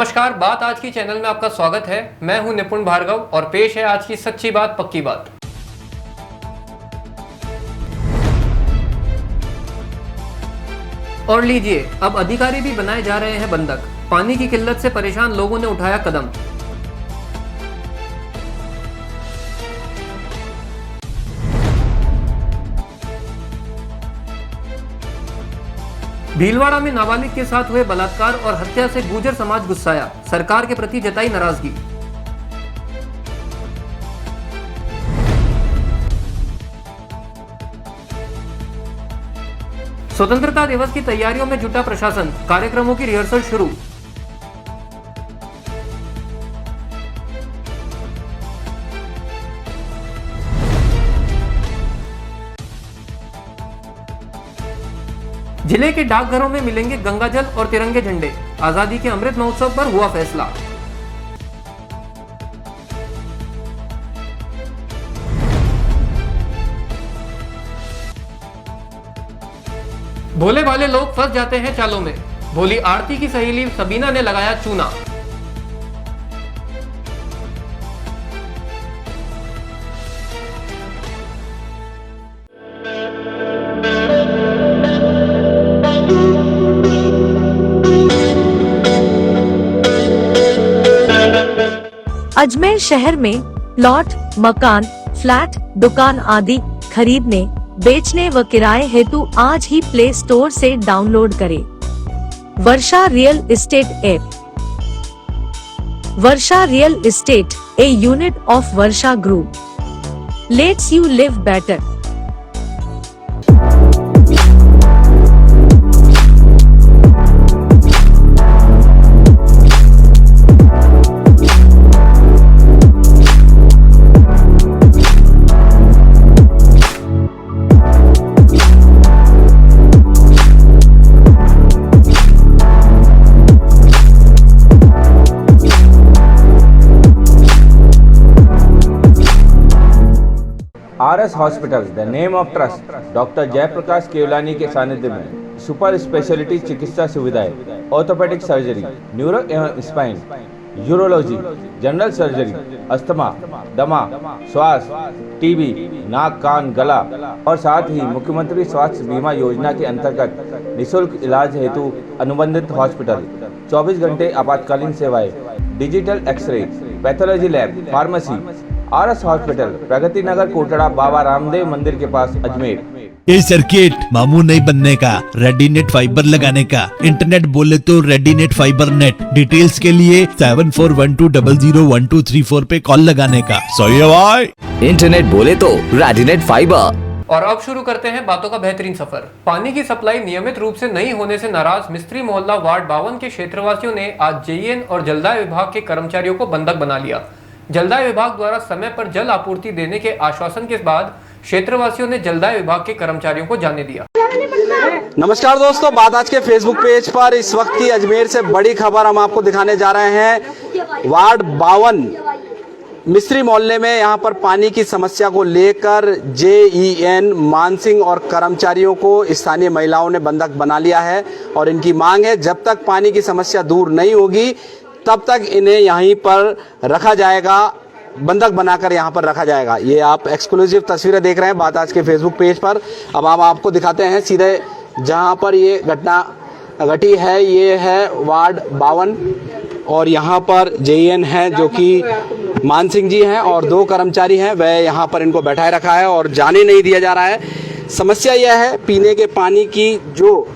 नमस्कार, बात आज की चैनल में आपका स्वागत है। मैं हूं निपुण भार्गव और पेश है आज की सच्ची बात पक्की बात। और लीजिए, अब अधिकारी भी बनाए जा रहे हैं बंधक। पानी की किल्लत से परेशान लोगों ने उठाया कदम। भीलवाड़ा में नाबालिग के साथ हुए बलात्कार और हत्या से गुर्जर समाज गुस्साया, सरकार के प्रति जताई नाराजगी। स्वतंत्रता दिवस की तैयारियों में जुटा प्रशासन, कार्यक्रमों की रिहर्सल शुरू। जिले के डाकघरों में मिलेंगे गंगाजल और तिरंगे झंडे। आजादी के अमृत महोत्सव पर हुआ फैसला। भोले भाले लोग फंस जाते हैं चालों में, भोली आरती की सहेली सबीना ने लगाया चूना। अजमेर शहर में प्लॉट, मकान, फ्लैट, दुकान आदि खरीदने, बेचने व किराए हेतु आज ही प्ले स्टोर से डाउनलोड करें Varsha real estate app. Varsha real estate, a unit of Varsha group, lets you live better. RS hospital, the name of trust, doctor Jayaprakash Kewalani के सानिध्य में सुपर स्पेशलिटी चिकित्सा सुविधाएं, ऑर्थोपेडिक सर्जरी, न्यूरो एवं spine, urology, general surgery, asthma, दमा, श्वास, TB, नाक कान गला और साथ ही मुख्यमंत्री स्वास्थ्य बीमा योजना के अंतर्गत निःशुल्क इलाज हेतु अनुबंधित हॉस्पिटल, 24 घंटे आपातकालीन सेवाएं, digital x-ray, pathology lab, pharmacy. RS hospital, Pragati Nagar, Kotra, Baba Ramdev मंदिर के पास, अजमेर। ये सर्किट मामू नहीं बनने का, रेडीनेट फाइबर लगाने का। इंटरनेट बोले तो रेडीनेट फाइबर नेट। डिटेल्स के लिए 7412001234 पे कॉल लगाने का। सही है भाई। इंटरनेट बोले तो रेडीनेट फाइबर। और अब शुरू करते हैं बातों का बेहतरीन सफर। पानी की सप्लाई नियमित रूप से नहीं होने से नाराज मिस्त्री मोहल्ला वार्ड 52 के क्षेत्रवासियों ने आज JN और जलदाय विभाग के कर्मचारियों को बंधक बना लिया। जलदाय विभाग द्वारा समय पर जल आपूर्ति देने के आश्वासन के बाद क्षेत्रवासियों ने जलदाय विभाग के कर्मचारियों को जाने दिया। नमस्कार दोस्तों, बात आज के फेसबुक पेज पर इस वक्त की अजमेर से बड़ी खबर हम आपको दिखाने जा रहे हैं। वार्ड 52 मिस्त्री मोहल्ले में यहाँ पर पानी की समस्या को लेकर JEN मानसिंह और कर्मचारियों को स्थानीय महिलाओं ने बंधक बना लिया है और इनकी मांग है जब तक पानी की समस्या दूर नहीं होगी तब तक इन्हें यहीं पर रखा जाएगा, बंधक बनाकर यहाँ पर रखा जाएगा। ये आप एक्सक्लूसिव तस्वीरें देख रहे हैं बात आज के फेसबुक पेज पर। अब हम आपको दिखाते हैं सीधे जहाँ पर ये घटना घटी है। ये है वार्ड 52 और यहाँ पर JEN है जो कि मान सिंह जी हैं और 2 कर्मचारी हैं, वह यहाँ पर इनको बैठाए रखा है और जाने नहीं दिया जा रहा है। समस्या यह है पीने के पानी की जो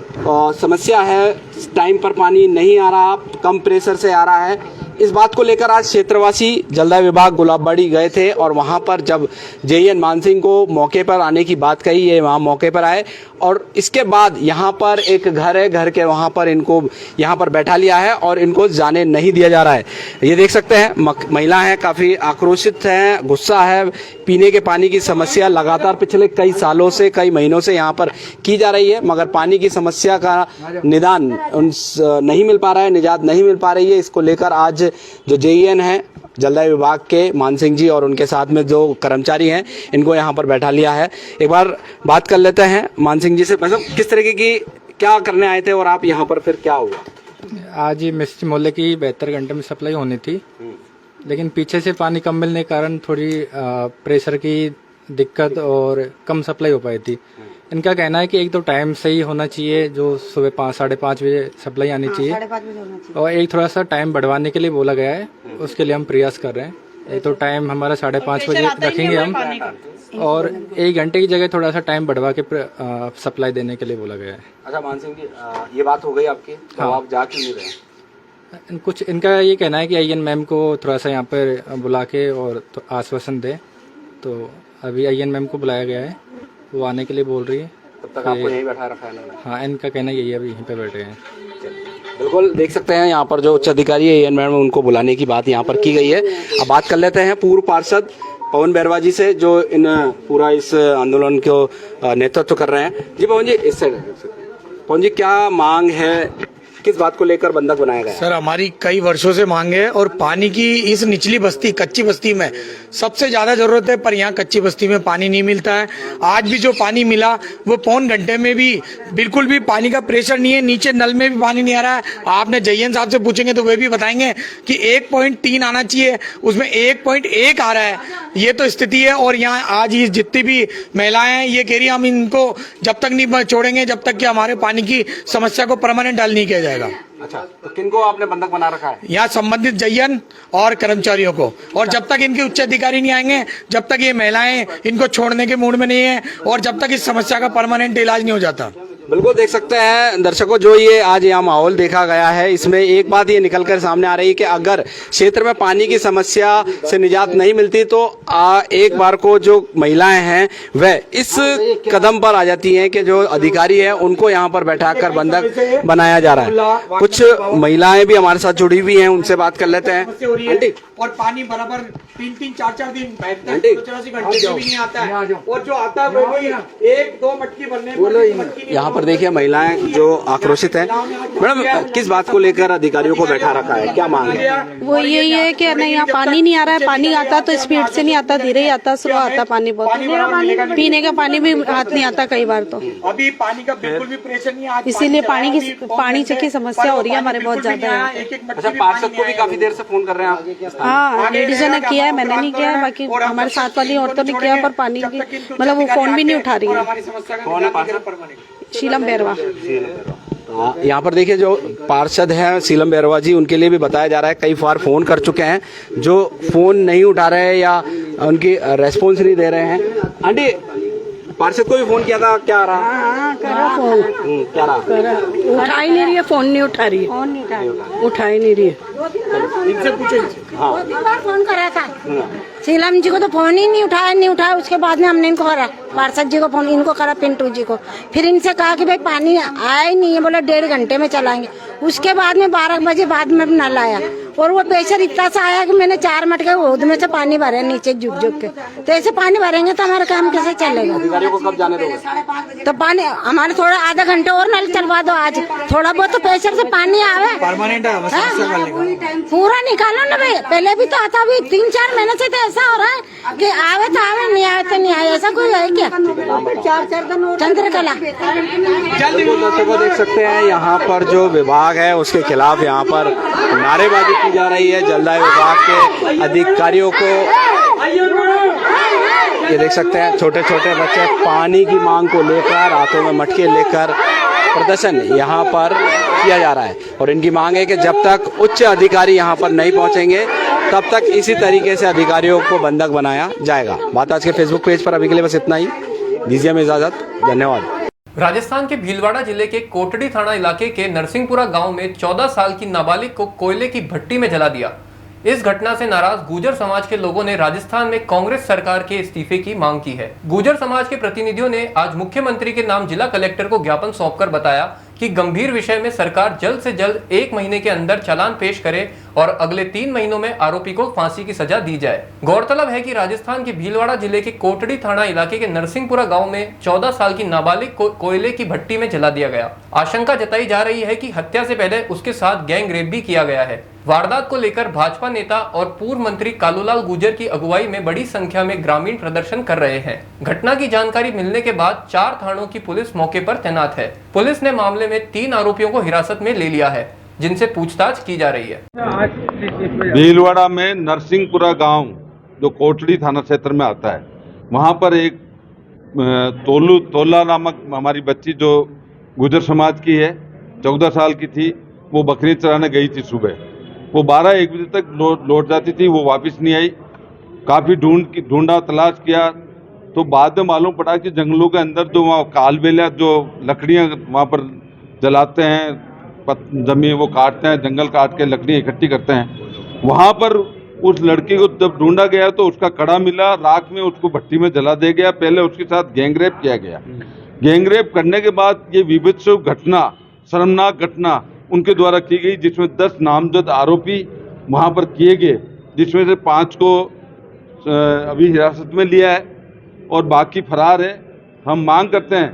समस्या है, टाइम पर पानी नहीं आ रहा, कम प्रेशर से आ रहा है। इस बात को लेकर आज क्षेत्रवासी जलदाय विभाग गुलाबबाड़ी गए थे और वहां पर जब JEN मानसिंह को मौके पर आने की बात कही, ये वहां मौके पर आए और इसके बाद यहां पर एक घर है, घर के वहां पर इनको यहां पर बैठा लिया है और इनको जाने नहीं दिया जा रहा है। ये देख सकते हैं महिला है, काफी आक्रोशित है, गुस्सा है। पीने के पानी की समस्या लगातार पिछले कई सालों से, कई महीनों से यहाँ पर की जा रही है, मगर पानी की समस्या का निदान नहीं मिल पा रहा है, निजात नहीं मिल पा रही है। इसको लेकर आज जो JEN है जलदाय विभाग के मान सिंह जी और उनके साथ में जो कर्मचारी हैं इनको यहाँ पर बैठा लिया है। एक बार बात कर लेते हैं मान सिंह जी से। मतलब किस तरीके की क्या करने आए थे और आप यहाँ पर फिर क्या हुआ? आज ये मिस्त्री मोहल्ले की 72 घंटे में सप्लाई होनी थी, लेकिन पीछे से पानी कम मिलने के कारण थोड़ी प्रेशर की दिक्कत और कम सप्लाई हो पाई थी। इनका कहना है कि एक तो टाइम सही होना चाहिए, जो सुबह 5-5:30 बजे सप्लाई आनी चाहिए, और एक थोड़ा सा टाइम बढ़वाने के लिए बोला गया है, उसके लिए हम प्रयास कर रहे हैं। एक तो टाइम हमारा 5:30 बजे रखेंगे हम, और 1 घंटे की जगह थोड़ा सा टाइम बढ़वा के सप्लाई देने के लिए बोला गया है। अच्छा मान सिंह जी, ये बात हो गई आपकी, तो आप जा क्यों नहीं रहे? कुछ इनका ये कहना है कि आईएन मैम को थोड़ा सा यहाँ पर बुला के और तो आश्वासन दे, तो अभी आईएन मैम को बुलाया गया है, वो आने के लिए बोल रही है। तब तक आपको यहीं बैठा रखा है इन्होंने? हाँ, इनका कहना यही है, अभी यहीं पे बैठे हैं। बिल्कुल देख सकते हैं यहाँ पर जो उच्च अधिकारी है एएन मैडम, उनको बुलाने की बात यहाँ पर की गई है। अब बात कर लेते हैं पूर्व पार्षद पवन बैरवा जी से, जो इन पूरा इस आंदोलन को नेतृत्व कर रहे हैं। जी पवन जी, इस साइड पवन जी, क्या मांग है, किस बात को लेकर बंधक बनाया गया? सर, हमारी कई वर्षों से मांग है, और पानी की इस निचली बस्ती कच्ची बस्ती में सबसे ज्यादा जरूरत है, पर यहाँ कच्ची बस्ती में पानी नहीं मिलता है। आज भी जो पानी मिला वो पौन घंटे में भी बिल्कुल भी पानी का प्रेशर नहीं है, नीचे नल में भी पानी नहीं आ रहा है। आपने जयन साहब से पूछेंगे तो वे भी बताएंगे कि 1.3 आना चाहिए, उसमें 1.1 आ रहा है। ये तो स्थिति है। और यहाँ आज ये जितनी भी महिलाएं हैं ये कह रही है हम इनको जब तक नहीं छोड़ेंगे जब तक कि हमारे पानी की समस्या को परमानेंट हल नहीं किया जाएगा। अच्छा, तो किनको आपने बंधक बना रखा है? यहाँ संबंधित जयन और कर्मचारियों को, और जब तक इनके उच्च अधिकारी नहीं आएंगे, जब तक ये महिलाएं इनको छोड़ने के मूड में नहीं है, और जब तक इस समस्या का परमानेंट इलाज नहीं हो जाता। बिल्कुल देख सकते हैं दर्शकों, जो ये आज यहाँ माहौल देखा गया है, इसमें एक बात ये निकलकर सामने आ रही है कि अगर क्षेत्र में पानी की समस्या से निजात नहीं मिलती तो एक बार को जो महिलाएं हैं वह इस कदम पर आ जाती हैं कि जो अधिकारी है उनको यहाँ पर बैठाकर बंधक बनाया जा रहा है। कुछ महिलाएं भी हमारे साथ जुड़ी हुई हैं, उनसे बात कर लेते हैं। आंटी, और पानी बराबर 3-3, 4-4 दिन 84 घंटे से भी नहीं आता है, और जो आता है वो 1-2 मटकी भरने। यहाँ पर देखिए महिलाएं जो आक्रोशित हैं। मैडम, किस बात को लेकर अधिकारियों को बैठा रखा है, क्या मांग है? वो यही है कि नहीं, यहाँ पानी नहीं आ रहा है। पानी आता तो स्पीड से नहीं आता, धीरे ही आता, स्लो आता पानी बहुत। पीने का पानी भी हाथ नहीं आता कई बार, तो अभी पानी का बिल्कुल भी प्रेशर नहीं आता, इसीलिए पानी की समस्या हो रही है हमारे बहुत ज्यादा है। अच्छा, पार्षद को भी काफी देर से फोन कर रहे हैं आप? हाँ, लेडीजों ने किया है, मैंने नहीं किया है, बाकी हमारे साथ वाली औरतों ने किया, पर पानी की मतलब वो फोन भी नहीं उठा रही है। कौन है पार्षद? शीलम बैरवा। यहाँ पर देखिए जो पार्षद हैं शीलम बैरवा जी, उनके लिए भी बताया जा रहा है कई बार फोन कर चुके हैं, जो फोन नहीं उठा रहे हैं या उनकी रेस्पॉन्स नहीं दे रहे हैं। आंटी, पार्षद को भी फोन किया था, क्या आ रहा? हाँ, करा फोन, क्या रहा? उठा ही नहीं रही है, फोन नहीं उठा रही है, उठा ही नहीं रही है। इनसे पूछो। हाँ, 2 बार फोन करा था शीलम जी को, तो फोन ही नहीं उठाया। उसके बाद में हमने इनको करा, पार्षद जी को फोन, इनको करा पिंटू जी को, फिर इनसे कहा कि भाई पानी आया ही नहीं है, बोला 1.5 घंटे में चलाएंगे। उसके बाद में 12 बजे बाद में नल आया, और वो प्रेशर इतना सा आया कि मैंने 4 मटके होद में से पानी भरे नीचे झुक झुक के। तो ऐसे पानी भरेंगे तो हमारा काम कैसे चलेगा? अधिकारियों को कब जाने दोगे? तो पानी हमारे थोड़ा आधा घंटे और नल चलवा दो, आज थोड़ा बहुत तो प्रेशर से पानी आवे, परमानेंट पूरा निकालो ना भाई। पहले भी तो आता, अभी 3-4 महीने से तो ऐसा हो रहा है कि आवे तो आवे, नहीं आवे तो नहीं आए। ऐसा कोई है क्या? चंद्रकला दर्शकों देख सकते हैं यहाँ पर जो विभाग है उसके खिलाफ यहाँ पर नारेबाजी की जा रही है। जलदाय विभाग के अधिकारियों को ये देख सकते हैं, छोटे छोटे बच्चे पानी की मांग को लेकर हाथों में मटके लेकर प्रदर्शन यहाँ पर किया जा रहा है, और इनकी मांग है कि जब तक उच्च अधिकारी यहाँ पर नहीं पहुँचेंगे तब तक इसी तरीके से अधिकारियों को बंधक बनाया जाएगा। बात आज के फेसबुक पेज पर अभी के लिए बस इतना ही। दीजिए हमें इजाजत, धन्यवाद। राजस्थान के भीलवाड़ा जिले के कोटड़ी थाना इलाके के नरसिंहपुरा गांव में 14 साल की नाबालिग को कोयले की भट्टी में जला दिया। इस घटना से नाराज गुर्जर समाज के लोगों ने राजस्थान में कांग्रेस सरकार के इस्तीफे की मांग की है। गुर्जर समाज के प्रतिनिधियों ने आज मुख्यमंत्री के नाम जिला कलेक्टर को ज्ञापन सौंपकर बताया कि गंभीर विषय में सरकार जल्द से जल्द 1 महीने के अंदर चालान पेश करे और अगले 3 महीनों में आरोपी को फांसी की सजा दी जाए। गौरतलब है कि राजस्थान के भीलवाड़ा जिले के कोटड़ी थाना इलाके के नरसिंहपुरा गांव में 14 साल की नाबालिग को कोयले की भट्टी में जला दिया गया। आशंका जताई जा रही है कि हत्या से पहले उसके साथ गैंग रेप भी किया गया है। वारदात को लेकर भाजपा नेता और पूर्व मंत्री कालूलाल गुर्जर की अगुवाई में बड़ी संख्या में ग्रामीण प्रदर्शन कर रहे हैं। घटना की जानकारी मिलने के बाद 4 थानों की पुलिस मौके पर तैनात है। पुलिस ने मामले में 3 आरोपियों को हिरासत में ले लिया है। जिनसे पूछताछ की जा रही है। भीलवाड़ा में नरसिंहपुरा गांव जो कोटड़ी थाना क्षेत्र में आता है, वहां पर एक तोला नामक हमारी बच्ची जो गुजर समाज की है, 14 साल की थी, वो बकरी चराने गई थी सुबह। वो 12-1 बजे तक लौट जाती थी, वो वापस नहीं आई। काफ़ी ढूंढा तलाश किया तो बाद में मालूम पड़ा कि जंगलों के अंदर जो वहाँ कालबेलिया जो लकड़ियाँ वहाँ पर जलाते हैं, जमीन वो काटते हैं, जंगल काट के लकड़ियाँ इकट्ठी करते हैं, वहाँ पर उस लड़की को जब ढूंढा गया तो उसका कड़ा मिला, राख में उसको भट्टी में जला दिया गया। पहले उसके साथ गैंगरेप किया गया। गैंगरेप करने के बाद ये विभत्स घटना, शर्मनाक घटना उनके द्वारा की गई, जिसमें 10 नामजद आरोपी वहाँ पर किए गए, जिसमें से 5 को अभी हिरासत में लिया है और बाकी फरार है। हम मांग करते हैं,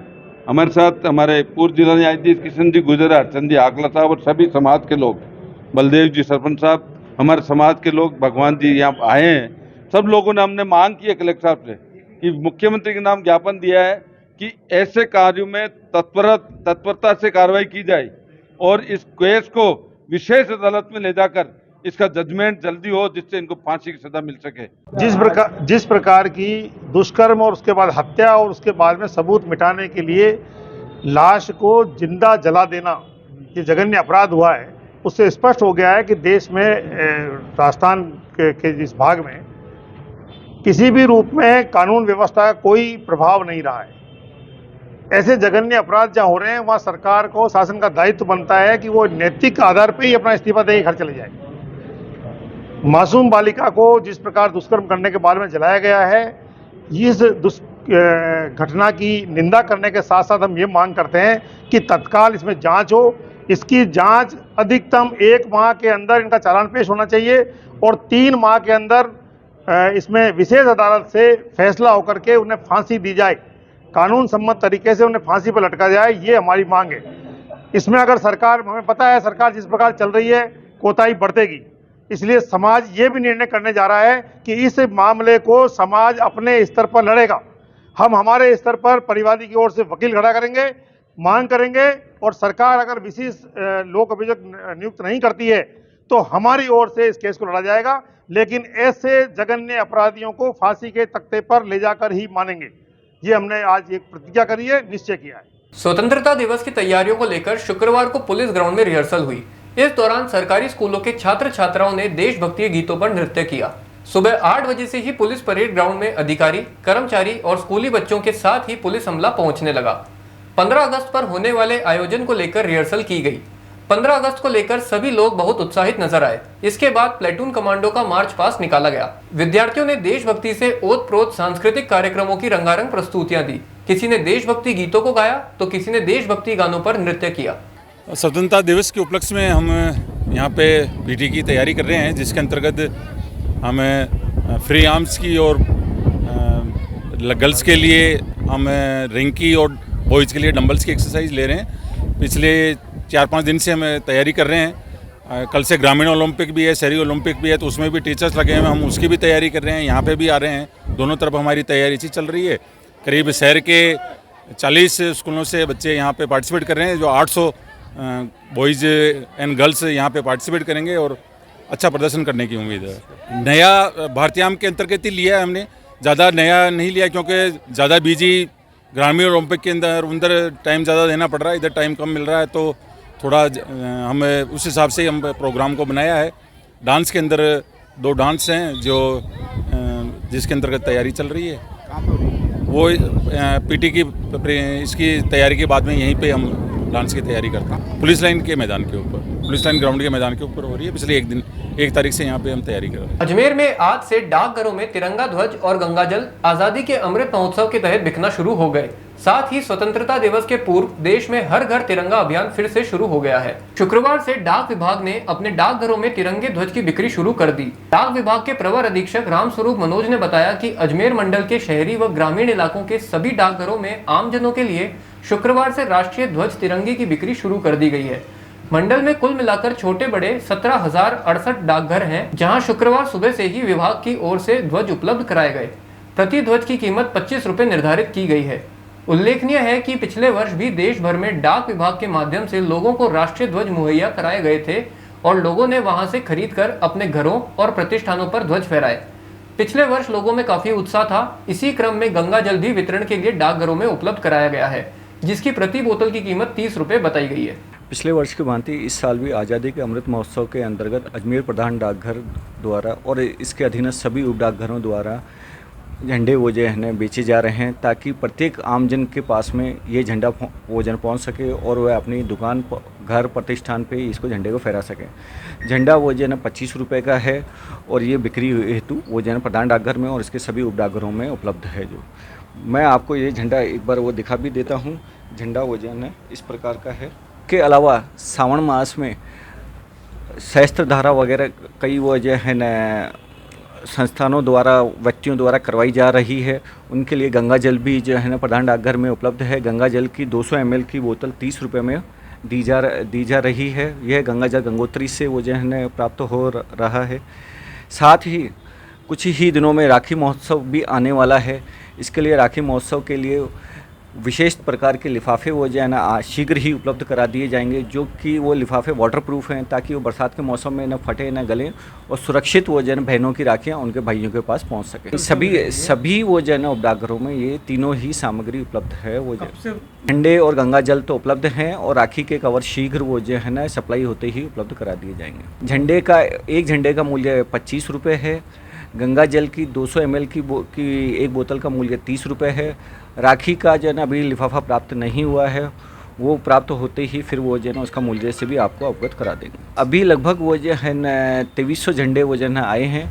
हमारे साथ हमारे पूर्व जिला न्यायाधीश किशन जी गुजर, हरचंद जी आकला साहब और सभी समाज के लोग, बलदेव जी सरपंच साहब, हमारे समाज के लोग, भगवान जी यहाँ आए हैं। सब लोगों ने हमने मांग की है कलेक्टर साहब से कि मुख्यमंत्री के नाम ज्ञापन दिया है कि ऐसे कार्यों में तत्परता से कार्रवाई की जाए और इस केस को विशेष अदालत में ले जाकर इसका जजमेंट जल्दी हो, जिससे इनको फांसी की सजा मिल सके। जिस प्रकार की दुष्कर्म और उसके बाद हत्या और उसके बाद में सबूत मिटाने के लिए लाश को जिंदा जला देना ये जघन्य अपराध हुआ है, उससे स्पष्ट हो गया है कि देश में राजस्थान के जिस भाग में किसी भी रूप में कानून व्यवस्था का कोई प्रभाव नहीं रहा है। ऐसे जघन्य अपराध जहाँ हो रहे हैं वहाँ सरकार को, शासन का दायित्व बनता है कि वो नैतिक आधार पर ही अपना इस्तीफा दे घर चले जाए। मासूम बालिका को जिस प्रकार दुष्कर्म करने के बाद में जलाया गया है, इस घटना की निंदा करने के साथ साथ हम ये मांग करते हैं कि तत्काल इसमें जांच हो। इसकी जांच अधिकतम 1 माह के अंदर इनका चालान पेश होना चाहिए और 3 माह के अंदर इसमें विशेष अदालत से फैसला होकर के उन्हें फांसी दी जाए, कानून सम्मत तरीके से उन्हें फांसी पर लटका जाए, ये हमारी मांग है। इसमें अगर सरकार, हमें पता है सरकार जिस प्रकार चल रही है कोताही बढ़तेगी, इसलिए समाज ये भी निर्णय करने जा रहा है कि इस मामले को समाज अपने स्तर पर लड़ेगा। हम हमारे स्तर पर परिवादी की ओर से वकील खड़ा करेंगे, मांग करेंगे और सरकार अगर विशेष लोक अभियोग नियुक्त नहीं करती है तो हमारी ओर से इस केस को लड़ा जाएगा, लेकिन ऐसे जघन्य अपराधियों को फांसी के तख्ते पर ले जाकर ही मानेंगे। ये हमने आज एक प्रतिज्ञा करी है, निश्चय किया है। स्वतंत्रता दिवस की तैयारियों को लेकर शुक्रवार को पुलिस ग्राउंड में रिहर्सल हुई। इस दौरान सरकारी स्कूलों के छात्र छात्राओं ने देशभक्ति गीतों पर नृत्य किया। सुबह 8 बजे से ही पुलिस परेड ग्राउंड में अधिकारी, कर्मचारी और स्कूली बच्चों के साथ ही पुलिस अमला पहुंचने लगा। 15 अगस्त पर होने वाले आयोजन को लेकर रिहर्सल की गई। 15 अगस्त को लेकर सभी लोग बहुत उत्साहित नजर आए। इसके बाद प्लेटून कमांडो का मार्च पास्ट निकाला गया। विद्यार्थियों ने देशभक्ति से ओतप्रोत सांस्कृतिक कार्यक्रमों की रंगारंग प्रस्तुतियां दी। किसी ने देशभक्ति गीतों को गाया तो किसी ने देशभक्ति गानों पर नृत्य किया। स्वतंत्रता दिवस के उपलक्ष्य में हम यहाँ पे पीटी की तैयारी कर रहे हैं, जिसके अंतर्गत हम फ्री आर्म्स की और गर्ल्स के लिए हम रिंग की और बॉयज़ के लिए डंबल्स की एक्सरसाइज ले रहे हैं। पिछले 4-5 दिन से हम तैयारी कर रहे हैं। कल से ग्रामीण ओलंपिक भी है, शहरी ओलंपिक भी है, तो उसमें भी टीचर्स लगे हैं, हम उसकी भी तैयारी कर रहे हैं। यहाँ पे भी आ रहे हैं, दोनों तरफ हमारी तैयारी इसी चल रही है। करीब शहर के 40 स्कूलों से बच्चे यहाँ पे पार्टिसिपेट कर रहे हैं, जो 800 बॉयज़ एंड गर्ल्स यहाँ पे पार्टिसिपेट करेंगे और अच्छा प्रदर्शन करने की उम्मीद है। नया भारतीयाम के अंतर्गत ही लिया है हमने, ज़्यादा नया नहीं लिया क्योंकि ज़्यादा बिजी ग्रामीण ओलंपिक के अंदर टाइम ज़्यादा देना पड़ रहा है, इधर टाइम कम मिल रहा है, तो थोड़ा हम उस हिसाब से हम प्रोग्राम को बनाया है। डांस के अंदर 2 डांस हैं जो जिसके अंतर्गत तैयारी चल रही है। वो पीटी की इसकी तैयारी के बाद में यहीं पे हम डांस की तैयारी करते हैं। पुलिस लाइन के मैदान के ऊपर, पुलिस लाइन ग्राउंड के मैदान के ऊपर हो रही है। पिछले 1 तारीख से यहाँ पे हम तैयारी कर रहे हैं। अजमेर में आज से डाकघरों में तिरंगा ध्वज और गंगाजल आजादी के अमृत महोत्सव के तहत बिकना शुरू हो गए। साथ ही स्वतंत्रता दिवस के पूर्व देश में हर घर तिरंगा अभियान फिर से शुरू हो गया है। शुक्रवार से डाक विभाग ने अपने डाकघरों में तिरंगे ध्वज की बिक्री शुरू कर दी। डाक विभाग के प्रवर अधीक्षक रामस्वरूप मनोज ने बताया कि अजमेर मंडल के शहरी व ग्रामीण इलाकों के सभी डाकघरों में आमजनों के लिए शुक्रवार से राष्ट्रीय ध्वज तिरंगे की बिक्री शुरू कर दी गई है। मंडल में कुल मिलाकर छोटे बड़े 17,068 डाकघर हैं, जहां शुक्रवार सुबह से ही विभाग की ओर से ध्वज उपलब्ध कराए गए। प्रति ध्वज की कीमत 25 रुपए निर्धारित की गई है। उल्लेखनीय है कि पिछले वर्ष भी देश भर में डाक विभाग के माध्यम से लोगों को राष्ट्रीय ध्वज मुहैया कराए गए थे और लोगों ने वहां से खरीदकर अपने घरों और प्रतिष्ठानों पर ध्वज फहराए। पिछले वर्ष लोगों में काफी उत्साह था। इसी क्रम में गंगा जल भी वितरण के लिए डाकघरों में उपलब्ध कराया गया है, जिसकी प्रति बोतल की कीमत 30 रुपए बताई गई है। पिछले वर्ष की भांति इस साल भी आज़ादी के अमृत महोत्सव के अंतर्गत अजमेर प्रधान डाकघर द्वारा और इसके अधीनस्थ सभी उप डाकघरों द्वारा झंडे वो जो है बेचे जा रहे हैं, ताकि प्रत्येक आमजन के पास में ये झंडा वजन पहुंच सके और वह अपनी दुकान घर प्रतिष्ठान पे इसको झंडे को फहरा सके। झंडा वो जो है 25 रुपये का है और ये बिक्री हेतु वो जो है प्रधान डाकघर में और इसके सभी उप डाकघरों में उपलब्ध है। जो मैं आपको ये झंडा एक बार वो दिखा भी देता हूँ। झंडा वो जो है इस प्रकार का है। के अलावा सावन मास में सहस्त्र धारा वगैरह कई वो जो है न संस्थानों द्वारा व्यक्तियों द्वारा करवाई जा रही है। उनके लिए गंगा जल भी जो है ना प्रधान डाकघर में उपलब्ध है। गंगा जल की 200 ml की बोतल 30 रुपये में दी जा रही है। यह गंगा जल गंगोत्री से वो जो है ना प्राप्त हो रहा है। साथ ही कुछ ही दिनों में राखी महोत्सव भी आने वाला है। इसके लिए राखी महोत्सव के लिए विशेष प्रकार के लिफाफे वो जो है ना शीघ्र ही उपलब्ध करा दिए जाएंगे, जो कि वो लिफाफे वाटरप्रूफ हैं, ताकि वो बरसात के मौसम में न फटे न गलें और सुरक्षित वो जो है बहनों की राखियाँ उनके भाइयों के पास पहुंच सके। सभी वो जो है ना डाकघरों में ये तीनों ही सामग्री उपलब्ध है। वो झंडे और गंगा जल तो उपलब्ध हैं और राखी के कवर शीघ्र वो जो है ना सप्लाई होते ही उपलब्ध करा दिए जाएंगे। एक झंडे का मूल्य 25 रुपये है। गंगा जल की 200 ml की एक बोतल का मूल्य 30 रुपये है। राखी का जो है ना अभी लिफाफा प्राप्त नहीं हुआ है, वो प्राप्त होते ही फिर वो जो है ना उसका मूल्य से भी आपको अवगत करा देंगे। अभी लगभग वो जो है ना 2300 झंडे वो जो है ना आए हैं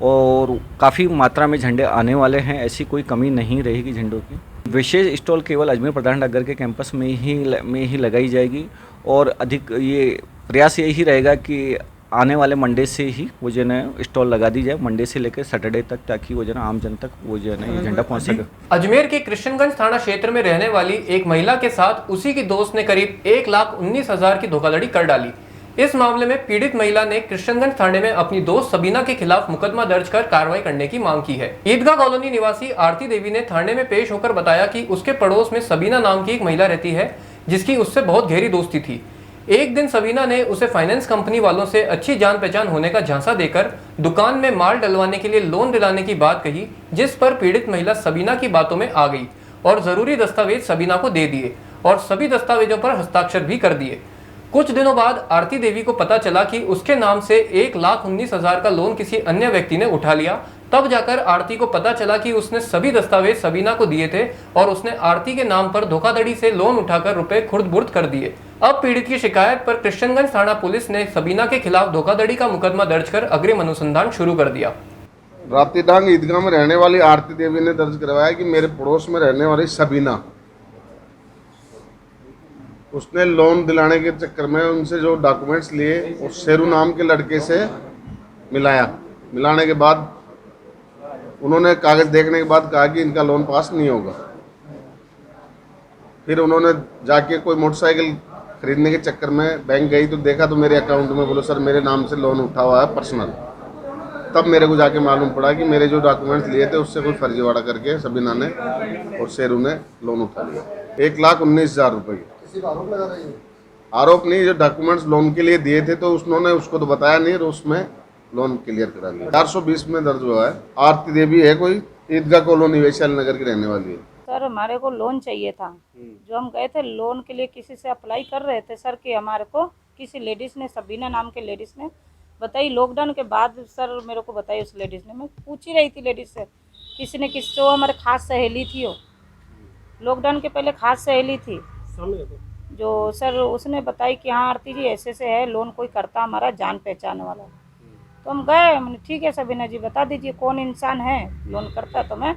और काफ़ी मात्रा में झंडे आने वाले हैं। ऐसी कोई कमी नहीं रहेगी झंडों की। विशेष स्टॉल केवल अजमेर प्रधान डाकघर के कैंपस में ही लगाई जाएगी और अधिक ये प्रयास यही रहेगा कि आने वाले मंडे से ही वो जो है ना स्टॉल लगा दी जाए, मंडे से लेकर सैटरडे तक, ताकि वो जो है ना आम जन तक वो जो है ना ये झंडा पहुंच सके। अजमेर के कृष्णगंज थाना क्षेत्र में रहने वाली एक महिला के साथ उसी की दोस्त ने करीब 1,19,000 की धोखाधड़ी कर डाली। इस मामले में पीड़ित महिला ने कृष्णगंज थाने में अपनी दोस्त सबीना के खिलाफ मुकदमा दर्ज कर कार्रवाई करने की मांग की है। ईदगाह कॉलोनी निवासी आरती देवी ने थाने में पेश होकर बताया कि उसके पड़ोस में सबीना नाम की एक महिला रहती है, जिसकी उससे बहुत गहरी दोस्ती थी। एक दिन सबीना ने उसे फाइनेंस कंपनी वालों से अच्छी जान पहचान होने का झांसा देकर दुकान में माल डलवाने के लिए लोन दिलाने की बात कही, जिस पर पीड़ित महिला सबीना की बातों में आ गई और जरूरी दस्तावेज सबीना को दे दिए और सभी दस्तावेजों पर हस्ताक्षर भी कर दिए। कुछ दिनों बाद आरती देवी को पता चला कि उसके नाम से 1,19,000 का लोन किसी अन्य व्यक्ति ने उठा लिया। तब जाकर आरती को पता चला कि उसने सभी दस्तावेज सबीना को दिए थे और उसने आरती के नाम पर धोखाधड़ी से लोन उठाकर रुपए खुर्द-बुर्द कर दिए। अब पीड़ित की शिकायत पर कृष्णगंज थाना पुलिस ने सबीना के खिलाफ धोखाधड़ी का मुकदमा दर्ज कर अग्रिम अनुसंधान शुरू कर दिया। रातीडांग ईदगाह में रहने वाली आरती देवी ने दर्ज करवाया कि मेरे पड़ोस में रहने वाली सबीना, उसने लोन दिलाने के चक्कर में उनसे जो डॉक्यूमेंट्स लिए उस शेरू नाम के लड़के से मिलाने के बाद उन्होंने कागज देखने के बाद कहा कि इनका लोन पास नहीं होगा। फिर उन्होंने जाके कोई मोटरसाइकिल खरीदने के चक्कर में बैंक गई तो देखा तो मेरे अकाउंट में, बोलो सर मेरे नाम से लोन उठा हुआ है पर्सनल। तब मेरे को जाके मालूम पड़ा कि मेरे जो डॉक्यूमेंट्स लिए थे उससे कोई फर्जीवाड़ा करके सबीना ने और शेरू ने लोन उठा लिया 1,19,000 रुपये की। आरोप नहीं, जो डॉक्यूमेंट्स लोन के लिए दिए थे तो उन्होंने उसको तो बताया नहीं और उसमें लोन क्लियर करा लिया। 420 में दर्ज हुआ है। आरती देवी है कोई ईदगाह कॉलोनी वैशाली नगर की रहने वाली है। सर हमारे को लोन चाहिए था, जो हम गए थे लोन के लिए किसी से अप्लाई कर रहे थे सर, कि हमारे को किसी लेडीज़ ने, सबीना नाम के लेडीज़ ने बताई। लॉकडाउन के बाद सर मेरे को बताई उस लेडीज़ ने। मैं पूछ ही रही थी लेडीज़ से, किसी ने किसी जो हमारे खास सहेली थी, वो लॉकडाउन के पहले खास सहेली थी, जो सर उसने बताई कि हाँ आरती जी ऐसे से है, लोन कोई करता हमारा जान पहचान वाला। तो हम गए, हमने ठीक है सबीना जी बता दीजिए कौन इंसान है लोन करता, तो मैं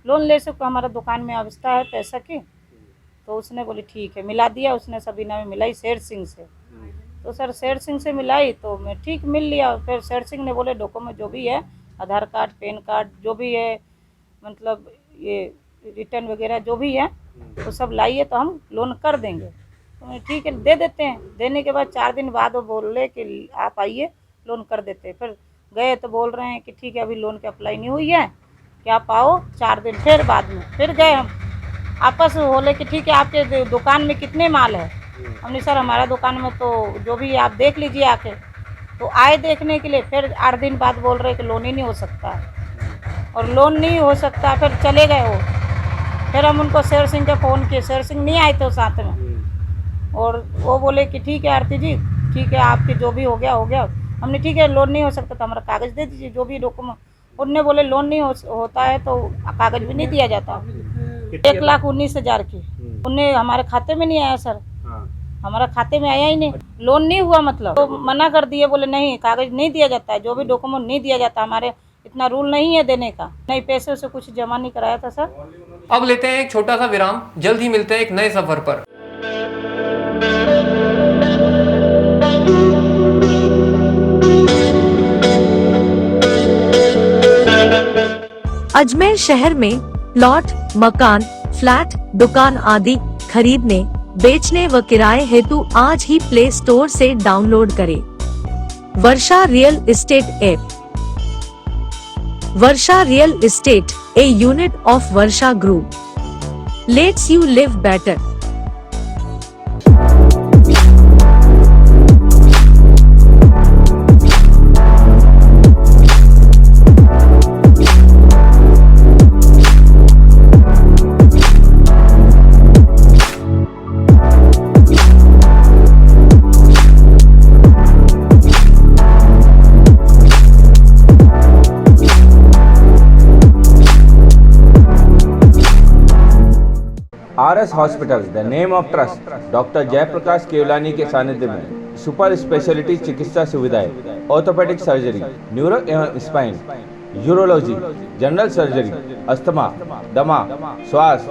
लोन ले सकूँ, हमारा दुकान में आवश्यकता है पैसा की। तो उसने बोली ठीक है, मिला दिया उसने। सबीना में मिलाई शेर सिंह से, तो सर शेर सिंह से मिलाई तो मैं ठीक मिल लिया। फिर शेर सिंह ने बोले डॉक्यूमेंट जो भी है, आधार कार्ड, पैन कार्ड जो भी है, मतलब ये रिटर्न वगैरह जो भी है वो सब लाइए तो हम लोन कर देंगे। तो मैं ठीक है दे देते हैं। देने के बाद 4 दिन बाद वो बोले कि आप आइए लोन कर देते। फिर गए तो बोल रहे हैं कि ठीक है अभी लोन की अप्लाई नहीं हुई है, कि आप आओ 4 दिन फिर बाद में। फिर गए हम, आपस बोले कि ठीक है आपके दुकान में कितने माल है। हमने सर हमारा दुकान में तो जो भी आप देख लीजिए आके। तो आए देखने के लिए, फिर 8 दिन बाद बोल रहे कि लोन ही नहीं हो सकता, और लोन नहीं हो सकता। फिर चले गए वो। फिर हम उनको शेर सिंह के फ़ोन किए, शेर सिंह नहीं आए थे साथ में, और वो बोले कि ठीक है आरती जी, ठीक है आपके जो भी हो गया हो गया। हमने ठीक है लोन नहीं हो सकता तो हमारा कागज़ दे दीजिए, जो भी डॉक्यूमेंट। उनने बोले लोन नहीं होता है तो कागज़ भी नहीं दिया जाता। 1,19,000 की उन्हें हमारे खाते में नहीं आया सर, हमारा खाते में आया ही नहीं। लोन नहीं हुआ मतलब, तो मना कर दिए, बोले नहीं कागज़ नहीं दिया जाता है, जो भी डॉक्यूमेंट नहीं दिया जाता, हमारे इतना रूल नहीं है देने का। नहीं पैसे से कुछ जमा नहीं कराया था सर। अब लेते हैं एक छोटा सा विराम, जल्द ही मिलते हैं एक नए सफर पर। अजमेर शहर में प्लॉट, मकान, फ्लैट, दुकान आदि खरीदने, बेचने व किराए हेतु आज ही प्ले स्टोर से डाउनलोड करें Varsha real estate app. Varsha real estate, a unit of Varsha Group, lets you live better. RS Hospitals, the name of trust, doctor Jayaprakash Kewalani के सानिध्य में सुपर स्पेशलिटी चिकित्सा सुविधाएं, ऑर्थोपेडिक सर्जरी, न्यूरो एवं spine, urology, general surgery, asthma, दमा, श्वास,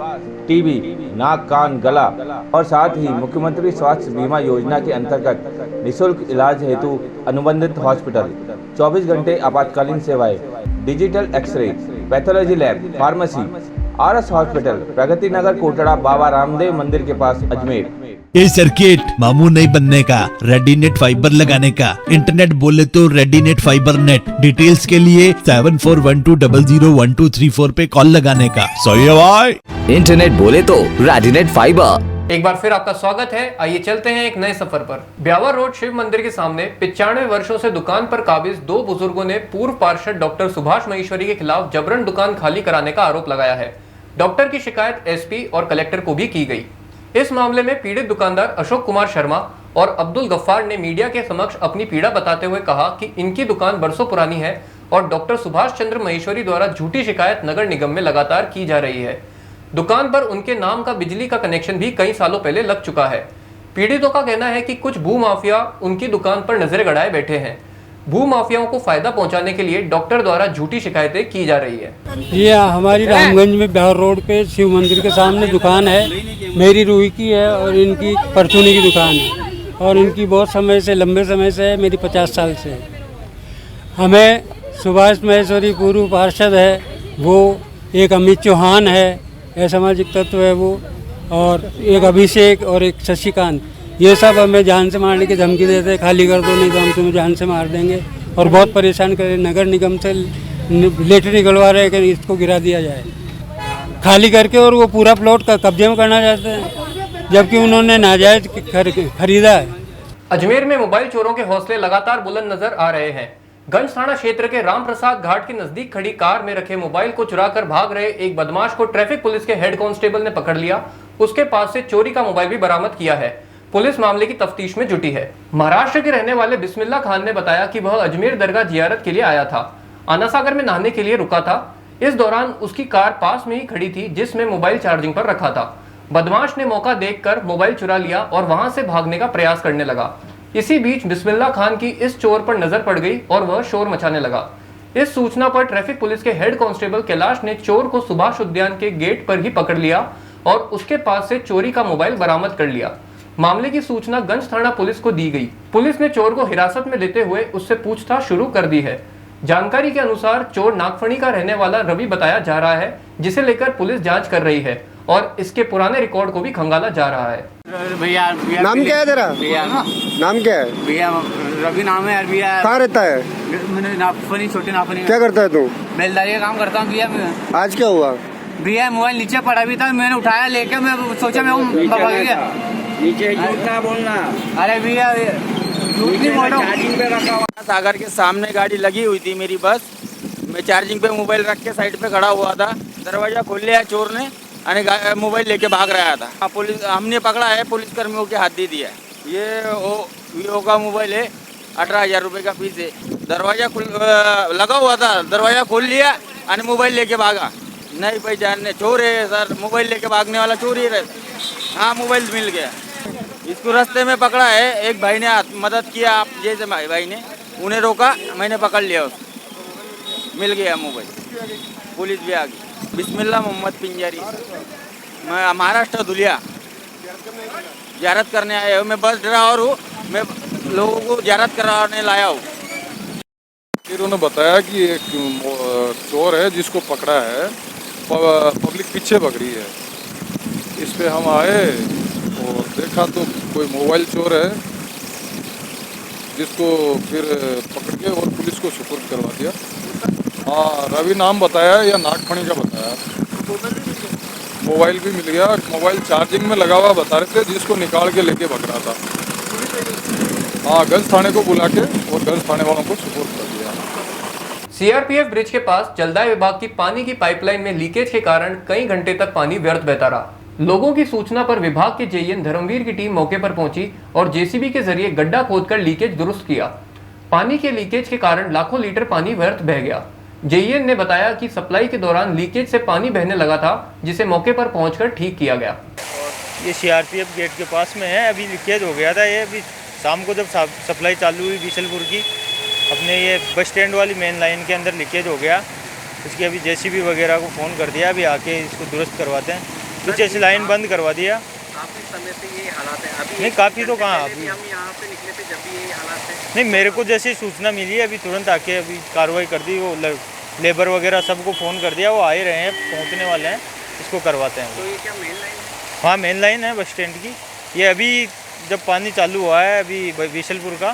TB, नाक कान गला और साथ ही मुख्यमंत्री स्वास्थ्य बीमा योजना के अंतर्गत निःशुल्क इलाज हेतु अनुबंधित हॉस्पिटल, 24 घंटे आपातकालीन सेवाएं, digital x-ray, pathology lab, pharmacy. RS hospital, Pragati Nagar, Kotra, Baba Ramdev मंदिर के पास, अजमेर। ये सर्किट मामू नहीं बनने का, रेडीनेट फाइबर लगाने का। इंटरनेट बोले तो रेडीनेट फाइबर नेट। डिटेल्स के लिए 7412001234 पे कॉल लगाने का। सही है भाई। इंटरनेट बोले तो रेडीनेट फाइबर। एक बार फिर आपका स्वागत है। आइए चलते हैं एक नए सफर पर। ब्यावर रोड शिव मंदिर के सामने 95 वर्षों से दुकान पर काबिज 2 बुजुर्गों ने पूर्व पार्षद डॉक्टर सुभाष महेश्वरी के खिलाफ जबरन दुकान खाली कराने का आरोप लगाया है। डॉक्टर की शिकायत एसपी और कलेक्टर को भी की गई। इस मामले में पीड़ित दुकानदार अशोक कुमार शर्मा और अब्दुल गफ्फार ने मीडिया के समक्ष अपनी पीड़ा बताते हुए कहा कि इनकी दुकान बरसों पुरानी है और डॉक्टर सुभाष चंद्र महेश्वरी द्वारा झूठी शिकायत नगर निगम में लगातार की जा रही है। दुकान पर उनके नाम का बिजली का कनेक्शन भी कई सालों पहले लग चुका है। पीड़ितों का कहना है कि कुछ भूमाफिया उनकी दुकान पर नजर गड़ाए बैठे हैं। भूमाफियाओं को फायदा पहुंचाने के लिए डॉक्टर द्वारा झूठी शिकायतें की जा रही है। ये हमारी रामगंज में ब्यावर रोड पे शिव मंदिर के सामने दुकान है, मेरी रूही की है और इनकी परचूनी की दुकान है, और इनकी बहुत समय से, लंबे समय से है, मेरी 50 साल से है। हमें सुभाष महेश्वरी पूर्व पार्षद है, वो एक अमित चौहान है, असामाजिक तत्व है वो, और एक अभिषेक और एक शशिकांत, ये सब हमें जान से मारने की धमकी देते हैं। खाली कर दो नहीं तो हम तुम्हें जान से मार देंगे, और बहुत परेशान कर रहे। नगर निगम से लेटर निकलवा रहे हैं कि इसको गिरा दिया जाए खाली करके, और वो पूरा प्लॉट का कब्जे में करना चाहते हैं, जबकि उन्होंने नाजायज खरीदा है। अजमेर में मोबाइल चोरों के हौसले लगातार बुलंद नजर आ रहे हैं। गंज थाना क्षेत्र के रामप्रसाद घाट के नजदीक खड़ी कार में रखे मोबाइल को चुराकर भाग रहे एक बदमाश को ट्रैफिक पुलिस के हेड कांस्टेबल ने पकड़ लिया। उसके पास से चोरी का मोबाइल भी बरामद किया है। पुलिस मामले की तफ्तीश में जुटी है। महाराष्ट्र के रहने वाले बिस्मिल्लाह खान ने बताया कि वह अजमेर दरगाह जियारत के लिए आया था। आनासागर में नहाने के लिए रुका था। इस दौरान उसकी कार पास में ही खड़ी थी जिसमें मोबाइल चार्जिंग पर रखा था। बदमाश ने मौका देखकर मोबाइल चुरा लिया और वहां से भागने का प्रयास करने लगा। इसी बीच बिस्मिल्लाह खान की इस चोर पर नजर पड़ गई और वह शोर मचाने लगा। इस सूचना पर ट्रैफिक पुलिस के हेड कांस्टेबल कैलाश ने चोर को सुभाष उद्यान के गेट पर ही पकड़ लिया और उसके पास से चोरी का मोबाइल बरामद कर लिया। मामले की सूचना गंज थाना पुलिस को दी गई। पुलिस ने चोर को हिरासत में लेते हुए उससे पूछताछ शुरू कर दी है। जानकारी के अनुसार चोर नागफणी का रहने वाला रवि बताया जा रहा है, जिसे लेकर पुलिस जांच कर रही है और इसके पुराने रिकॉर्ड को भी खंगाला जा रहा है। भैया नाम क्या है तेरा? भैया नाम क्या है? भैया रवि नाम है। भैया कहाँ रहता है? मैंने नागफनी, छोटे नागफनी। क्या करता है तू? बेलदारी का काम करता हूँ भैया मैं। आज क्या हुआ? भैया मोबाइल नीचे पड़ा भी था, मैंने उठाया लेके, मैं सोचा मैं भाग गया। नीचे झूठ ना बोलना। अरे भैया झूठ नहीं बोलो। चार्जिंग पे रखा हुआ सागर के सामने गाड़ी लगी हुई थी मेरी बस, मैं चार्जिंग पे मोबाइल रख के साइड पे खड़ा हुआ था, दरवाजा खोल लिया चोर ने, मोबाइल लेके भाग रहा था। पुलिस हमने पकड़ा है, पुलिस कर्मियों के हाथ दे दिया है। ये वीवो का मोबाइल है, 18,000 रुपये का पीस है। दरवाजा लगा हुआ था, दरवाजा खोल लिया और मोबाइल लेके भागा। नहीं पहचानने, चोर है सर, मोबाइल लेके भागने वाला चोर ही रहता। हाँ, मोबाइल मिल गया। इसको रास्ते में पकड़ा है, एक भाई ने मदद किया, आप जैसे भाई ने उन्हें रोका, मैंने पकड़ लिया उसको, मिल गया मोबाइल। पुलिस भी आ गई। बिस्मिल्लाह मोहम्मद पिंजारी, मैं महाराष्ट्र धुलिया ज़ियारत करने आया हूँ। मैं बस ड्राइवर हूँ, मैं लोगों को ज़ियारत कराने लाया हूँ। फिर उन्होंने बताया कि एक चोर है जिसको पकड़ा है, पब्लिक पीछे पकड़ी है। इस पे हम आए और देखा तो कोई मोबाइल चोर है, जिसको फिर पकड़ के और पुलिस को सुपुर्द करवा दिया। हाँ, रवि नाम बताया या नागफणी का बताया। मोबाइल भी मिल गया, मोबाइल चार्जिंग में लगा हुआ बता रहे थे, जिसको निकाल के लेके भग रहा था। हाँ, गंज थाने को बुला के और गंज थाने वालों को सुपुर्द कर दिया। सीआरपीएफ ब्रिज के पास जलदाय विभाग की पानी की पाइपलाइन में लीकेज के कारण कई घंटे तक पानी व्यर्थ बहता रहा। लोगों की सूचना पर विभाग के जेईएन धर्मवीर की टीम मौके पर पहुंची और जेसीबी के जरिए गड्ढा खोदकर लीकेज दुरुस्त किया। पानी के लीकेज के कारण लाखों लीटर पानी व्यर्थ बह गया। जेईएन ने बताया कि सप्लाई के दौरान लीकेज से पानी बहने लगा था, जिसे मौके पर पहुंचकर ठीक किया गया। ये सीआरपीएफ गेट के पास में है, अभी लीकेज हो गया था। ये अभी शाम को जब सप्लाई चालू हुई बीसलपुर की, अपने ये बस स्टैंड वाली मेन लाइन के अंदर लीकेज हो गया। इसकी अभी जेसीबी वगैरह को फ़ोन कर दिया, अभी आके इसको दुरुस्त करवाते हैं। पीछे से लाइन बंद करवा दिया। काफ़ी समय से ये हालात है अभी। नहीं, काफ़ी तो कहाँ, अभी हम यहाँ से निकले थे जब भी ये हालात है। नहीं, मेरे को जैसे सूचना मिली अभी तुरंत आके अभी कार्रवाई कर दी। वो लेबर वगैरह सबको फ़ोन कर दिया, वो आ ही रहे हैं, पहुँचने वाले हैं, इसको करवाते हैं। तो ये क्या मेन लाइन है? हाँ, मेन लाइन है बस स्टैंड की। ये अभी जब पानी चालू हुआ है अभी बीसलपुर का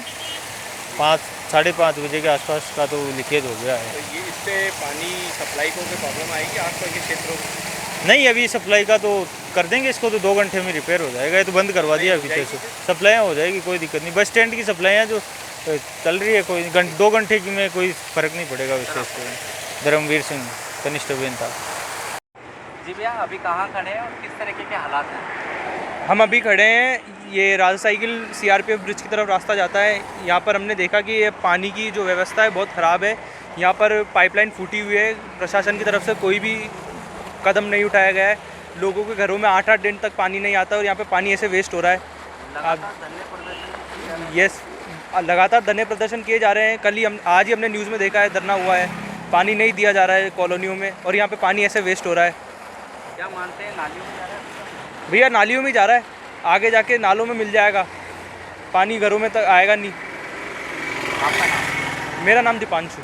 5-5:30 बजे के आसपास का तो लीकेज हो गया है। तो ये इससे पानी सप्लाई को प्रॉब्लम आएगी आसपास के क्षेत्रों में? नहीं, अभी सप्लाई का तो कर देंगे इसको, तो 2 घंटे में रिपेयर हो जाएगा। ये तो बंद करवा दिया पीछे से, सप्लाई हो जाएगी, कोई दिक्कत नहीं। बस स्टैंड की सप्लाइयाँ जो चल रही है, कोई 2 घंटे की में कोई फ़र्क नहीं पड़ेगा उससे। धर्मवीर सिंह कनिष्ठ अभियंता। जी भैया, अभी कहाँ खड़े हैं और किस तरीके के हालात हैं? हम अभी खड़े हैं, ये राज साइकिल सीआरपीएफ ब्रिज की तरफ रास्ता जाता है। यहाँ पर हमने देखा कि ये पानी की जो व्यवस्था है बहुत ख़राब है। यहाँ पर पाइपलाइन फूटी हुई है, प्रशासन की तरफ से कोई भी कदम नहीं उठाया गया है। लोगों के घरों में 8-8 दिन तक पानी नहीं आता और यहाँ पे पानी ऐसे वेस्ट हो रहा है। यस, लगातार धरने प्रदर्शन किए जा रहे हैं। आज ही हमने न्यूज़ में देखा है, धरना हुआ है, पानी नहीं दिया जा रहा है कॉलोनियों में और यहाँ पे पानी ऐसे वेस्ट हो रहा है। क्या मानते हैं, नालियों में जा रहा है? भैया, नालियों में जा रहा है, आगे जाके नालों में मिल जाएगा पानी, घरों में तक आएगा नहीं। आपका नाम? मेरा नाम दीपांशु।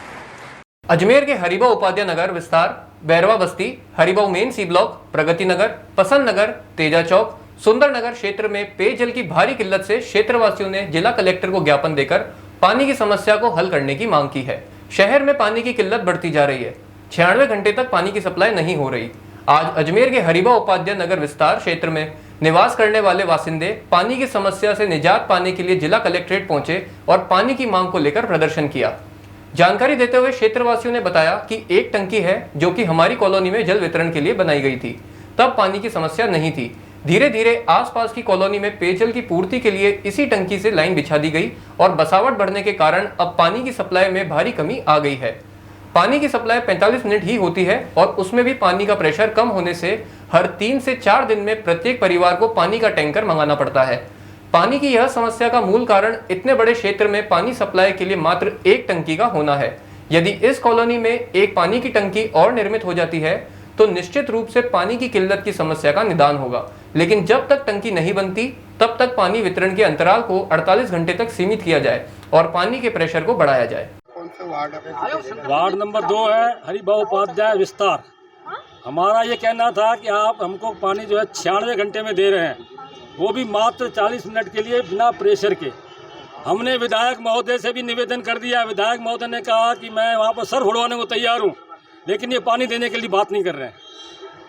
अजमेर के हरिबा उपाध्याय नगर विस्तार, बैरवा बस्ती, हरिबाऊ मेन सी ब्लॉक, प्रगति नगर, पसंद नगर, तेजा चौक, सुंदर नगर क्षेत्र में पेयजल की भारी किल्लत से क्षेत्रवासियों ने जिला कलेक्टर को ज्ञापन देकर पानी की समस्या को हल करने की मांग की है। शहर में पानी की किल्लत बढ़ती जा रही है, 96 घंटे तक पानी की सप्लाई नहीं हो रही। आज अजमेर के हरिबा उपाध्याय नगर विस्तार क्षेत्र में निवास करने वाले वासिंदे पानी की समस्या से निजात पाने के लिए जिला कलेक्ट्रेट पहुंचे और पानी की मांग को लेकर प्रदर्शन किया। जानकारी देते हुए क्षेत्रवासियों ने बताया कि एक टंकी है जो कि हमारी कॉलोनी में जल वितरण के लिए बनाई गई थी, तब पानी की समस्या नहीं थी। धीरे धीरे आसपास की कॉलोनी में पेयजल की पूर्ति के लिए इसी टंकी से लाइन बिछा दी गई और बसावट बढ़ने के कारण अब पानी की सप्लाई में भारी कमी आ गई है। पानी की सप्लाई 45 मिनट ही होती है और उसमें भी पानी का प्रेशर कम होने से हर 3 से 4 दिन में प्रत्येक परिवार को पानी का टैंकर मंगाना पड़ता है। पानी की यह समस्या का मूल कारण इतने बड़े क्षेत्र में पानी सप्लाई के लिए मात्र एक टंकी का होना है। यदि इस कॉलोनी में एक पानी की टंकी और निर्मित हो जाती है तो निश्चित रूप से पानी की किल्लत की समस्या का निदान होगा, लेकिन जब तक टंकी नहीं बनती तब तक पानी वितरण के अंतराल को 48 घंटे तक सीमित किया जाए और पानी के प्रेशर को बढ़ाया जाए। वार्ड नंबर 2 है हरिबा उपाध्याय विस्तार। हमारा ये कहना था कि आप हमको पानी जो है 96 घंटे में दे रहे हैं, वो भी मात्र 40 मिनट के लिए बिना प्रेशर के। हमने विधायक महोदय से भी निवेदन कर दिया। विधायक महोदय ने कहा कि मैं वहाँ पर सर उड़वाने को तैयार हूँ, लेकिन ये पानी देने के लिए बात नहीं कर रहे हैं।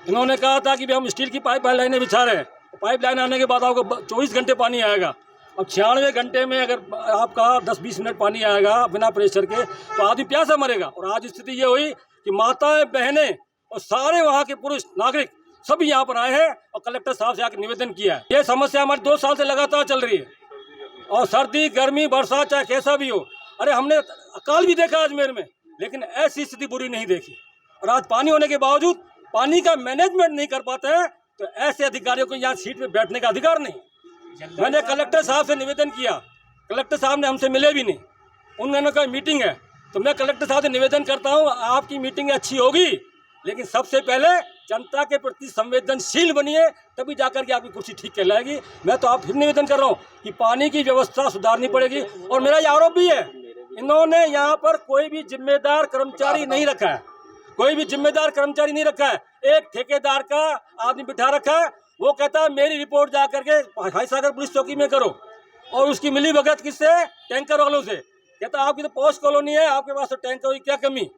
इन्होंने कहा था कि भी हम स्टील की पाइप लाइनें बिछा रहे हैं, पाइप लाइन आने के बाद आपको 24 घंटे पानी आएगा। अब 96 घंटे में अगर आपका 10-20 मिनट पानी आएगा बिना प्रेशर के तो आदमी प्यासा मरेगा। और आज स्थिति ये हुई कि माताएं, बहनें और सारे वहाँ के पुरुष नागरिक सभी यहाँ पर आए हैं और कलेक्टर साहब से आकर निवेदन किया है। ये समस्या हमारी 2 साल से लगातार चल रही है और सर्दी, गर्मी, बरसात चाहे कैसा भी हो। अरे हमने अकाल भी देखा अजमेर में, लेकिन ऐसी स्थिति बुरी नहीं देखी। और आज पानी होने के बावजूद पानी का मैनेजमेंट नहीं कर पाते हैं, तो ऐसे अधिकारियों को यहाँ सीट पे बैठने का अधिकार नहीं। मैंने कलेक्टर साहब से निवेदन किया, कलेक्टर साहब ने हमसे मिले भी नहीं। उन्होंने कहा मीटिंग है, तो मैं कलेक्टर साहब से निवेदन करता हूँ आपकी मीटिंग अच्छी होगी, लेकिन सबसे पहले जनता के प्रति संवेदनशील बनिए, तभी जाकर के आपकी कुर्सी ठीक कहलाएगी। मैं तो आप फिर निवेदन कर रहा हूँ कि पानी की व्यवस्था सुधारनी पड़ेगी। और मेरा ये आरोप भी है, इन्होंने यहाँ पर कोई भी जिम्मेदार कर्मचारी नहीं रखा है, कोई भी जिम्मेदार कर्मचारी नहीं रखा है। एक ठेकेदार का आदमी बिठा रखा है, वो कहता है मेरी रिपोर्ट जा करके भाई सागर पुलिस चौकी में करो, और उसकी मिली भगत किससे? टैंकर वालों से। कहता आपकी तो पॉश कॉलोनी है, आपके पास तो टैंकर की क्या कमी,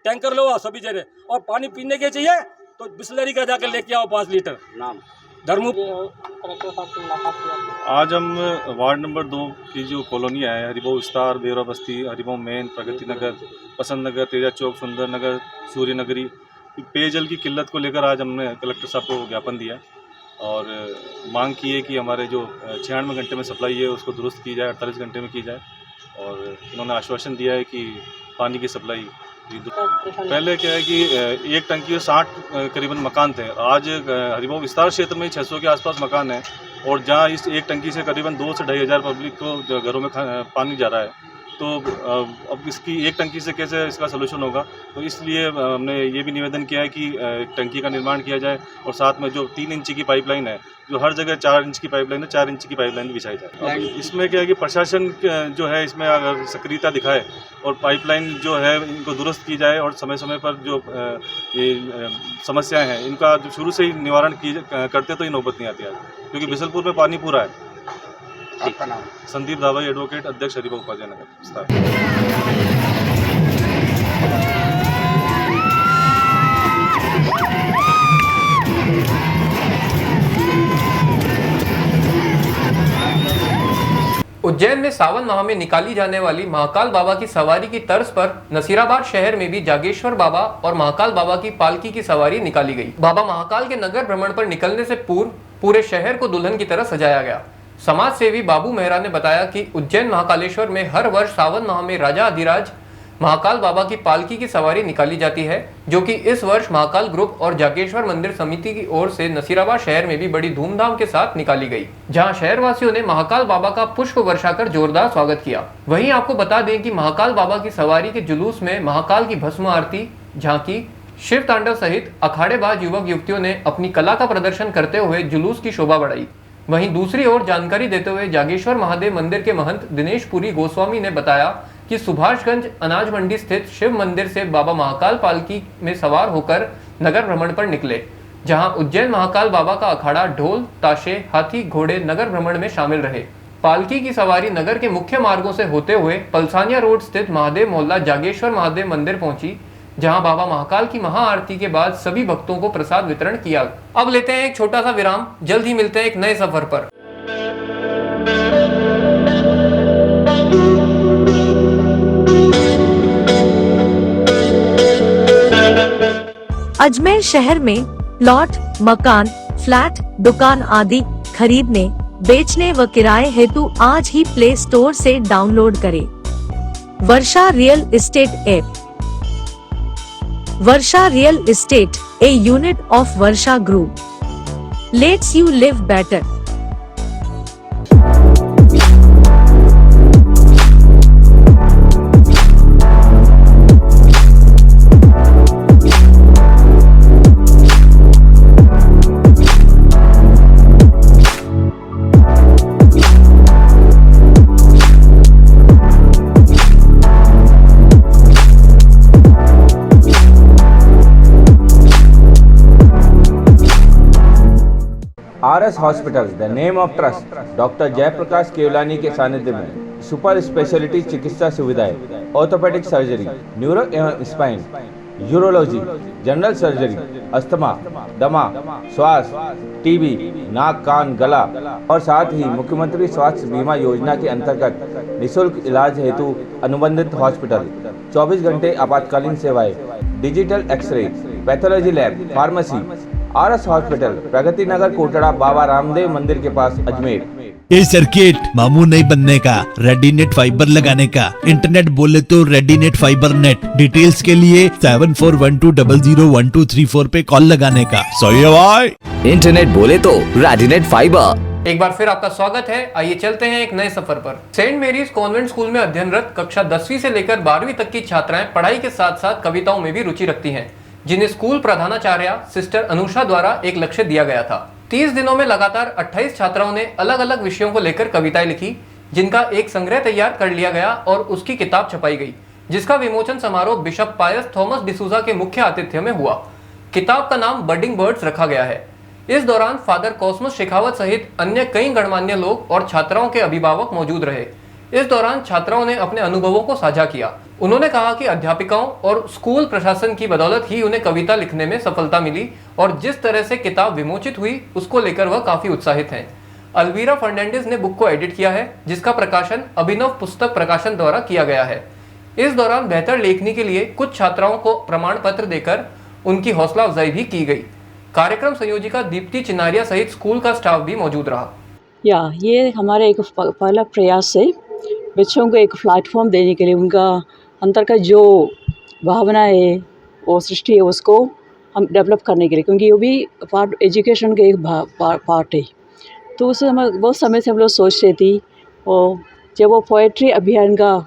टैंकर लो आप सभी जगह, और पानी पीने के चाहिए तो बिस्लरी का जाकर लेके आओ 5 लीटर। नाम धर्मू। आज हम वार्ड नंबर 2 की जो कॉलोनियाँ है, हरिभाऊ विस्तार, बेवरा बस्ती, हरिभाऊ मेन, प्रगति नगर, पसंद नगर, तेजा चौक, सुंदर नगर, सूर्य नगरी, पेयजल की किल्लत को लेकर आज हमने कलेक्टर साहब को ज्ञापन दिया और मांग की है कि हमारे जो 96 घंटे में सप्लाई है उसको दुरुस्त की जाए, 48 घंटे में की जाए। और इन्होंने आश्वासन दिया है कि पानी की सप्लाई पहले क्या है कि एक टंकी में 60 करीबन मकान थे। आज हरिभाऊ विस्तार क्षेत्र में 600 के आसपास मकान है, और जहाँ इस एक टंकी से करीबन 2 से 2.5 हज़ार पब्लिक को घरों में पानी जा रहा है। तो अब इसकी एक टंकी से कैसे इसका सलूशन होगा, तो इसलिए हमने ये भी निवेदन किया है कि एक टंकी का निर्माण किया जाए, और साथ में जो 3 इंच की पाइपलाइन है, जो हर जगह 4 इंच की पाइपलाइन है, 4 इंच की पाइपलाइन बिछाई जाए। अब इसमें क्या है कि प्रशासन जो है इसमें अगर सक्रियता दिखाए और पाइपलाइन जो है इनको दुरुस्त की जाए, और समय समय पर जो ये समस्याएँ हैं इनका जो शुरू से ही निवारण करते तो ये नौबत नहीं आती है, क्योंकि बिसलपुर में पानी पूरा है। आपका नाम? संदीप दावाई, एडवोकेट, अध्यक्ष हरिभाऊ उपाध्याय नगर। उज्जैन में सावन माह में निकाली जाने वाली महाकाल बाबा की सवारी की तर्ज पर नसीराबाद शहर में भी जागेश्वर बाबा और महाकाल बाबा की पालकी की सवारी निकाली गई। बाबा महाकाल के नगर भ्रमण पर निकलने से पूर्व पूरे शहर को दुल्हन की तरह सजाया गया। समाज सेवी बाबू मेहरा ने बताया कि उज्जैन महाकालेश्वर में हर वर्ष सावन माह में राजा अधिराज महाकाल बाबा की पालकी की सवारी निकाली जाती है, जो कि इस वर्ष महाकाल ग्रुप और जागेश्वर मंदिर समिति की ओर से नसीराबाद शहर में भी बड़ी धूमधाम के साथ निकाली गई, जहां शहरवासियों ने महाकाल बाबा का पुष्प वर्षा कर जोरदार स्वागत किया। वहीं आपको बता दें कि महाकाल बाबा की सवारी के जुलूस में महाकाल की भस्म आरती, झांकी, शिव तांडव सहित अखाड़ेबाज युवक युवतियों ने अपनी कला का प्रदर्शन करते हुए जुलूस की शोभा बढ़ाई। वहीं दूसरी ओर जानकारी देते हुए जागेश्वर महादेव मंदिर के महंत दिनेश पुरी गोस्वामी ने बताया कि सुभाषगंज अनाज मंडी स्थित शिव मंदिर से बाबा महाकाल पालकी में सवार होकर नगर भ्रमण पर निकले, जहां उज्जैन महाकाल बाबा का अखाड़ा ढोल, ताशे, हाथी, घोड़े नगर भ्रमण में शामिल रहे। पालकी की सवारी नगर के मुख्य मार्गों से होते हुए पलसानिया रोड स्थित महादेव मोहल्ला जागेश्वर महादेव मंदिर पहुंची, जहां बाबा महाकाल की महाआरती के बाद सभी भक्तों को प्रसाद वितरण किया। अब लेते हैं एक छोटा सा विराम, जल्द ही मिलते हैं एक नए सफर पर। अजमेर शहर में प्लॉट, मकान, फ्लैट, दुकान आदि खरीदने, बेचने व किराए हेतु आज ही प्ले स्टोर से डाउनलोड करें Varsha real estate app. Varsha real estate, a unit of Varsha Group, lets you live better. RS Hospitals, the name of trust, doctor Jayaprakash Kewalani के सानिध्य में सुपर स्पेशलिटी चिकित्सा सुविधाएं, ऑर्थोपेडिक सर्जरी, न्यूरो एवं spine, urology, general surgery, asthma, दमा, श्वास, TB, नाक, कान, गला और साथ ही मुख्यमंत्री स्वास्थ्य बीमा योजना के अंतर्गत निःशुल्क इलाज हेतु अनुबंधित हॉस्पिटल, 24 घंटे आपातकालीन सेवाएं, digital x-ray, pathology lab, pharmacy, RS hospital, Pragati Nagar, Kotra, Baba Ramdev मंदिर के पास, अजमेर। ये सर्किट मामू नहीं बनने का, रेडीनेट फाइबर लगाने का, इंटरनेट बोले तो रेडीनेट फाइबर नेट। डिटेल्स के लिए 7412001234 पे कॉल लगाने का। सही है भाई। इंटरनेट बोले तो रेडीनेट फाइबर। एक बार फिर आपका स्वागत है। आइए चलते हैं एक नए सफर पर। सेंट मेरीज कॉन्वेंट स्कूल में अध्ययनरत कक्षा 10वीं से लेकर 12वीं तक की छात्राएं पढ़ाई के साथ साथ कविताओं में भी रुचि रखती हैं, जिन्हें स्कूल प्रधानाचार्य सिस्टर अनुषा द्वारा एक लक्ष्य दिया गया था। 30 दिनों में लगातार 28 छात्राओं ने अलग अलग विषयों को लेकर कविताएं लिखी, जिनका एक संग्रह तैयार कर लिया गया और उसकी किताब छपाई गई, जिसका विमोचन समारोह बिशप पायस थॉमस डिसूजा के मुख्य आतिथ्य में हुआ। किताब का नाम बर्डिंग बर्ड्स रखा गया है। इस दौरान फादर कॉस्मोस शेखावत सहित अन्य कई गणमान्य लोग और छात्राओं के अभिभावक मौजूद रहे। इस दौरान छात्राओं ने अपने अनुभवों को साझा किया। उन्होंने कहा कि अध्यापिकाओं और स्कूल प्रशासन की बदौलत ही उन्हें कविता लिखने में सफलता मिली और जिस तरह से किताब विमोचित हुई उसको लेकर वह काफी उत्साहित हैं। अल्वीरा फर्नांडिस ने बुक को एडिट किया है, जिसका प्रकाशन अभिनव पुस्तक प्रकाशन द्वारा किया गया है। इस दौरान बेहतर लेखनी के लिए कुछ छात्राओं को प्रमाण पत्र देकर उनकी हौसला अफजाई भी की गई। कार्यक्रम संयोजिका दीप्ति चिनारिया सहित स्कूल का स्टाफ भी मौजूद रहा। ये हमारा एक पहला प्रयास है बच्चों को एक प्लेटफॉर्म देने के लिए, उनका अंतर का जो भावना है वो सृष्टि है उसको हम डेवलप करने के लिए, क्योंकि वो भी पार्ट एजुकेशन का एक पार्ट है। तो उस समय बहुत समय से हम लोग सोच रहे थे, और जब वो पोएट्री अभियान का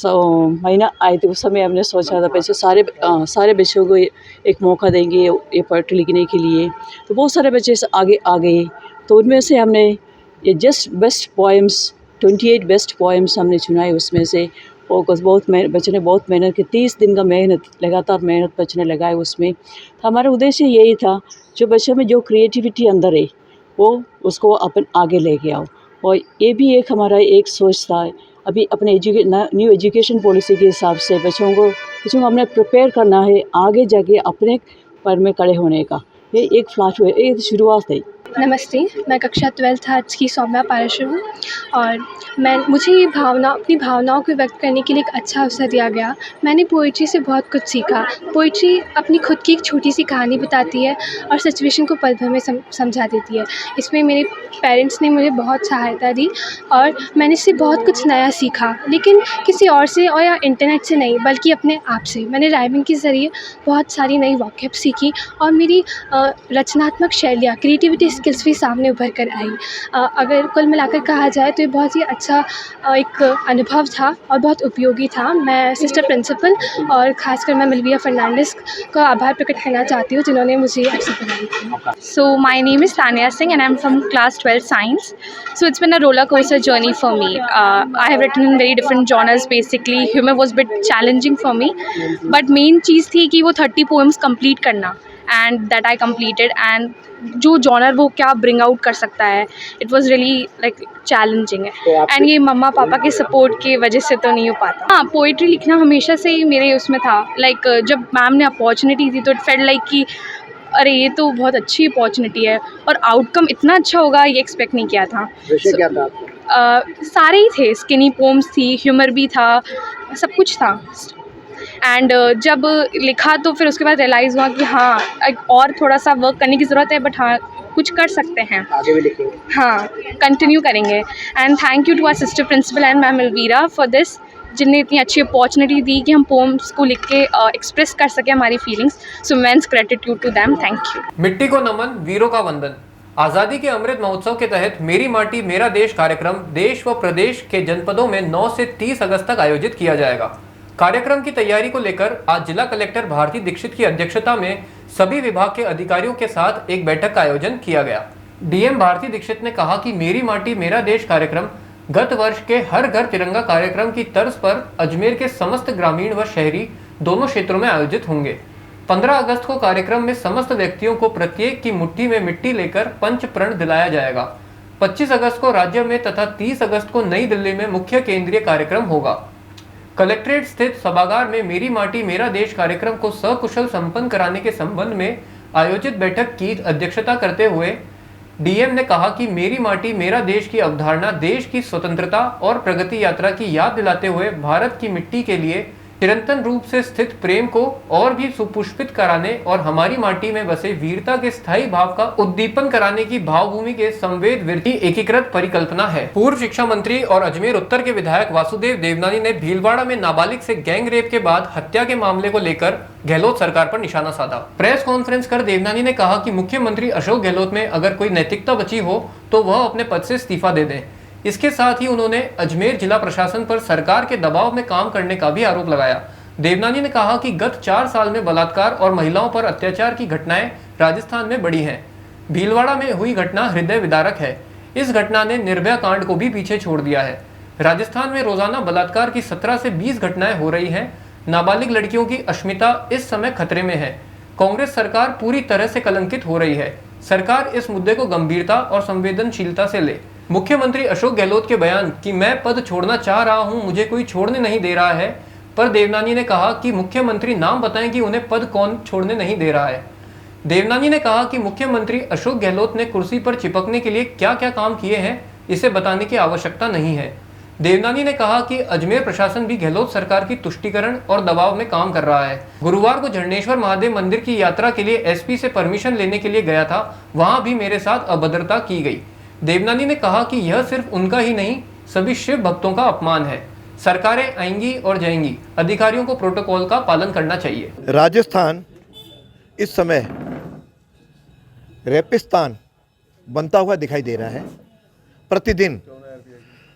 महीना आए थे उस समय हमने सोचा था पैसे सारे बच्चों को एक मौका देंगे ये पोएट्री लिखने के लिए। तो बहुत सारे बच्चे आगे आ गए, तो उनमें से हमने ये just best poems 28 best poems हमने चुनाए। उसमें से बच्चों ने बहुत मेहनत की, 30 दिन का लगातार मेहनत बच्चों ने लगाए उसमें। तो हमारा उद्देश्य यही था, जो बच्चों में जो क्रिएटिविटी अंदर है वो उसको अपन आगे लेके आओ। और ये भी एक हमारा एक सोच था, अभी अपने न्यू एजुकेशन पॉलिसी के हिसाब से बच्चों को हमने प्रिपेयर करना है आगे जाके अपने पैर में खड़े होने का। ये एक शुरुआत है। नमस्ते, मैं कक्षा 12th आर्ट्स की सौम्या पाराशर हूँ और मुझे ये अपनी भावनाओं को व्यक्त करने के लिए एक अच्छा अवसर दिया गया। मैंने पोइट्री से बहुत कुछ सीखा। पोइट्री अपनी खुद की एक छोटी सी कहानी बताती है और सिचुएशन को पल भर में समझा देती है। इसमें मेरे पेरेंट्स ने मुझे बहुत सहायता दी और मैंने इससे बहुत कुछ नया सीखा, लेकिन किसी और से और या इंटरनेट से नहीं, बल्कि अपने आप से। मैंने राइमिंग के ज़रिए बहुत सारी नई वॉकैब सीखी और मेरी रचनात्मक शैलियाँ, क्रिएटिविटी स्किल्स भी सामने उभर कर आई। अगर कुल मिलाकर कहा जाए तो ये बहुत ही अच्छा एक अनुभव था और बहुत उपयोगी था। मैं सिस्टर प्रिंसिपल और ख़ासकर मैं अल्वीरा फर्नांडिस का आभार प्रकट करना चाहती हूँ, जिन्होंने मुझे अवसर प्रदान किया। So my name is Tanya Singh and I'm from class 12 science. So it's been a roller coaster journey for me. I have written in very different genres basically. Humor was a bit challenging for me, but main चीज़ थी कि वो 30 poems complete करना, and that I completed, and जो genre वो क्या bring out कर सकता है, it was really like challenging है। एंड ये मम्मा पापा के सपोर्ट की वजह से तो नहीं हो पाता। हाँ, पोइट्री लिखना हमेशा से ही मेरे उसमें था। लाइक जब मैम ने अपॉर्चुनिटी दी तो इट फेल्ट लाइक कि अरे ये तो बहुत अच्छी अपॉर्चुनिटी है और आउटकम इतना अच्छा होगा ये एक्सपेक्ट नहीं किया था। क्या था? सारे ही थे, स्किनी पोम्स थी, ह्यूमर भी था, सब कुछ था। एंड जब लिखा तो फिर उसके बाद रियलाइज़ हुआ कि हाँ और थोड़ा सा वर्क करने की ज़रूरत है, बट हाँ कुछ कर सकते हैं, आगे भी लिखेंगे। हाँ, कंटिन्यू करेंगे। And thank you to our sister principal and ma'am Alvira for this, जिनने इतनी अच्छी अपॉर्चुनिटी दी कि हम पोम्स को लिख के एक्सप्रेस कर सकें हमारी feelings. So immense gratitude to them, thank you. मिट्टी को नमन, वीरों का वंदन। आज़ादी के अमृत महोत्सव के तहत मेरी माटी मेरा देश कार्यक्रम देश व प्रदेश के जनपदों में 9 से 30 अगस्त तक आयोजित किया जाएगा। कार्यक्रम की तैयारी को लेकर आज जिला कलेक्टर भारती दीक्षित की अध्यक्षता में सभी विभाग के अधिकारियों के साथ एक बैठक का आयोजन किया गया। डीएम भारती दीक्षित ने कहा कि मेरी माटी मेरा देश कार्यक्रम गत वर्ष के हर घर तिरंगा कार्यक्रम की तर्ज पर अजमेर के समस्त ग्रामीण व शहरी दोनों क्षेत्रों में आयोजित होंगे। 15 अगस्त को कार्यक्रम में समस्त व्यक्तियों को प्रत्येक की मुट्ठी में मिट्टी लेकर पंच प्रण दिलाया जाएगा। 25 अगस्त को राज्य में तथा 30 अगस्त को नई दिल्ली में मुख्य केंद्रीय कार्यक्रम होगा। कलेक्ट्रेट स्थित सभागार में मेरी माटी मेरा देश कार्यक्रम को सकुशल संपन्न कराने के संबंध में आयोजित बैठक की अध्यक्षता करते हुए डीएम ने कहा कि मेरी माटी मेरा देश की अवधारणा देश की स्वतंत्रता और प्रगति यात्रा की याद दिलाते हुए भारत की मिट्टी के लिए चिरंतन रूप से स्थित प्रेम को और भी सुपुष्पित कराने और हमारी माटी में बसे वीरता के स्थायी भाव का उद्दीपन कराने की भावभूमि के संवेद वृत्ति एकीकृत परिकल्पना है। पूर्व शिक्षा मंत्री और अजमेर उत्तर के विधायक वासुदेव देवनानी ने भीलवाड़ा में नाबालिग से गैंग रेप के बाद हत्या के मामले को लेकर गहलोत सरकार पर निशाना साधा। प्रेस कॉन्फ्रेंस कर देवनानी ने कहा कि मुख्यमंत्री अशोक गहलोत में अगर कोई नैतिकता बची हो तो वह अपने पद से इस्तीफा दे दें। इसके साथ ही उन्होंने अजमेर जिला प्रशासन पर सरकार के दबाव में काम करने का भी आरोप लगाया। देवनानी ने कहा कि गत 4 साल में बलात्कार और महिलाओं पर अत्याचार की घटनाएं राजस्थान में बढ़ी हैं। भीलवाड़ा में हुई घटना हृदय विदारक है। इस घटना ने निर्भया कांड को भी पीछे छोड़ दिया है। राजस्थान में रोजाना बलात्कार की 17 से 20 घटनाएं हो रही हैं। नाबालिग लड़कियों की अस्मिता इस समय खतरे में है। कांग्रेस सरकार पूरी तरह से कलंकित हो रही है। सरकार इस मुद्दे को गंभीरता और संवेदनशीलता से ले। मुख्यमंत्री अशोक गहलोत के बयान कि मैं पद छोड़ना चाह रहा हूं, मुझे कोई छोड़ने नहीं दे रहा है, पर देवनानी ने कहा कि मुख्यमंत्री नाम बताएं कि उन्हें पद कौन छोड़ने नहीं दे रहा है। देवनानी ने कहा कि मुख्यमंत्री अशोक गहलोत ने कुर्सी पर चिपकने के लिए क्या क्या काम किए हैं, इसे बताने की आवश्यकता नहीं है। देवनानी ने कहा कि अजमेर प्रशासन भी गहलोत सरकार की तुष्टीकरण और दबाव में काम कर रहा है। गुरुवार को झरनेश्वर महादेव मंदिर की यात्रा के लिए एसपी से परमिशन लेने के लिए गया था, वहां भी मेरे साथ अभद्रता की गई। देवनानी ने कहा कि यह सिर्फ उनका ही नहीं, सभी शिव भक्तों का अपमान है। सरकारें आएंगी और जाएंगी, अधिकारियों को प्रोटोकॉल का पालन करना चाहिए। राजस्थान इस समय रेपिस्तान बनता हुआ दिखाई दे रहा है। प्रतिदिन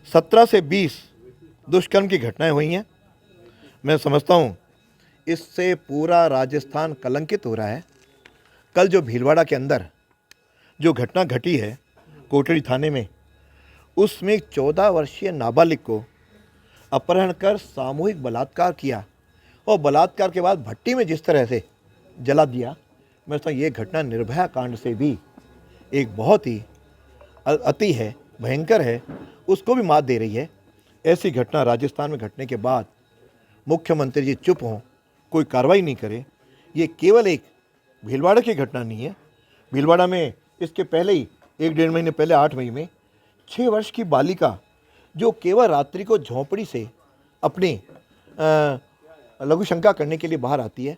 17 से 20 दुष्कर्म की घटनाएं हुई हैं। मैं समझता हूं इससे पूरा राजस्थान कलंकित हो रहा है। कल जो भीलवाड़ा के अंदर जो घटना घटी है कोटड़ी थाने में, उसमें 14 वर्षीय नाबालिग को अपहरण कर सामूहिक बलात्कार किया और बलात्कार के बाद भट्टी में जिस तरह से जला दिया, मैं समझता हूँ ये घटना निर्भया कांड से भी एक बहुत ही अति है, भयंकर है, उसको भी मात दे रही है। ऐसी घटना राजस्थान में घटने के बाद मुख्यमंत्री जी चुप हों, कोई कार्रवाई नहीं करे। ये केवल एक भीलवाड़ा की घटना नहीं है। भीलवाड़ा में इसके पहले ही 1-1.5 महीने पहले 8 मई में 6 वर्ष की बालिका जो केवल रात्रि को झोंपड़ी से अपनी लघुशंका करने के लिए बाहर आती है,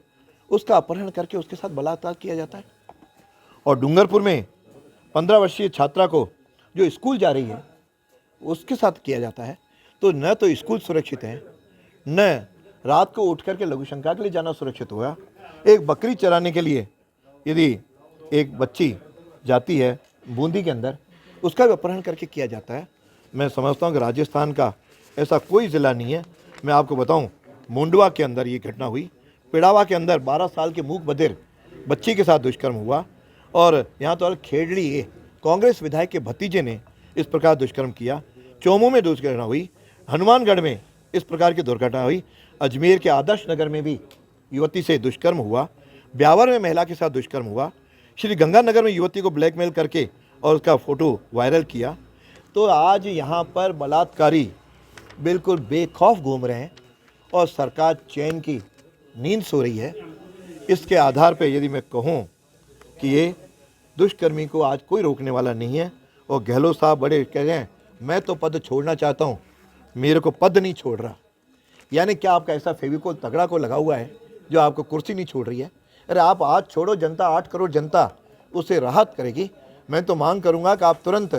उसका अपहरण करके उसके साथ बलात्कार किया जाता है। और डूंगरपुर में 15 वर्षीय छात्रा को जो स्कूल जा रही है उसके साथ किया जाता है। तो न तो स्कूल सुरक्षित है, न रात को उठ करके लघुशंका के लिए जाना सुरक्षित होगा। एक बकरी चराने के लिए यदि एक बच्ची जाती है बूंदी के अंदर, उसका भी अपहरण करके किया जाता है। मैं समझता हूँ कि राजस्थान का ऐसा कोई ज़िला नहीं है। मैं आपको बताऊँ, मुंडवा के अंदर ये घटना हुई, पिड़ावा के अंदर 12 साल के मूक बधिर बच्ची के साथ दुष्कर्म हुआ, और यहाँ तो खेड़ली कांग्रेस विधायक के भतीजे ने इस प्रकार दुष्कर्म किया। चोमू में दुष्कर्म हुई, हनुमानगढ़ में इस प्रकार की दुर्घटना हुई, अजमेर के आदर्श नगर में भी युवती से दुष्कर्म हुआ, ब्यावर में महिला के साथ दुष्कर्म हुआ, श्री गंगानगर में युवती को ब्लैकमेल करके और उसका फ़ोटो वायरल किया। तो आज यहाँ पर बलात्कारी बिल्कुल बेखौफ घूम रहे हैं और सरकार चैन की नींद सो रही है। इसके आधार पर यदि मैं कहूँ कि ये दुष्कर्मी को आज कोई रोकने वाला नहीं है, और गहलोत साहब बड़े कह रहे हैं मैं तो पद छोड़ना चाहता हूँ, मेरे को पद नहीं छोड़ रहा। यानी क्या आपका ऐसा फेविकोल तगड़ा को लगा हुआ है जो आपको कुर्सी नहीं छोड़ रही है? अरे आप आज छोड़ो, जनता 8 करोड़ जनता उससे राहत करेगी। मैं तो मांग करूंगा कि आप तुरंत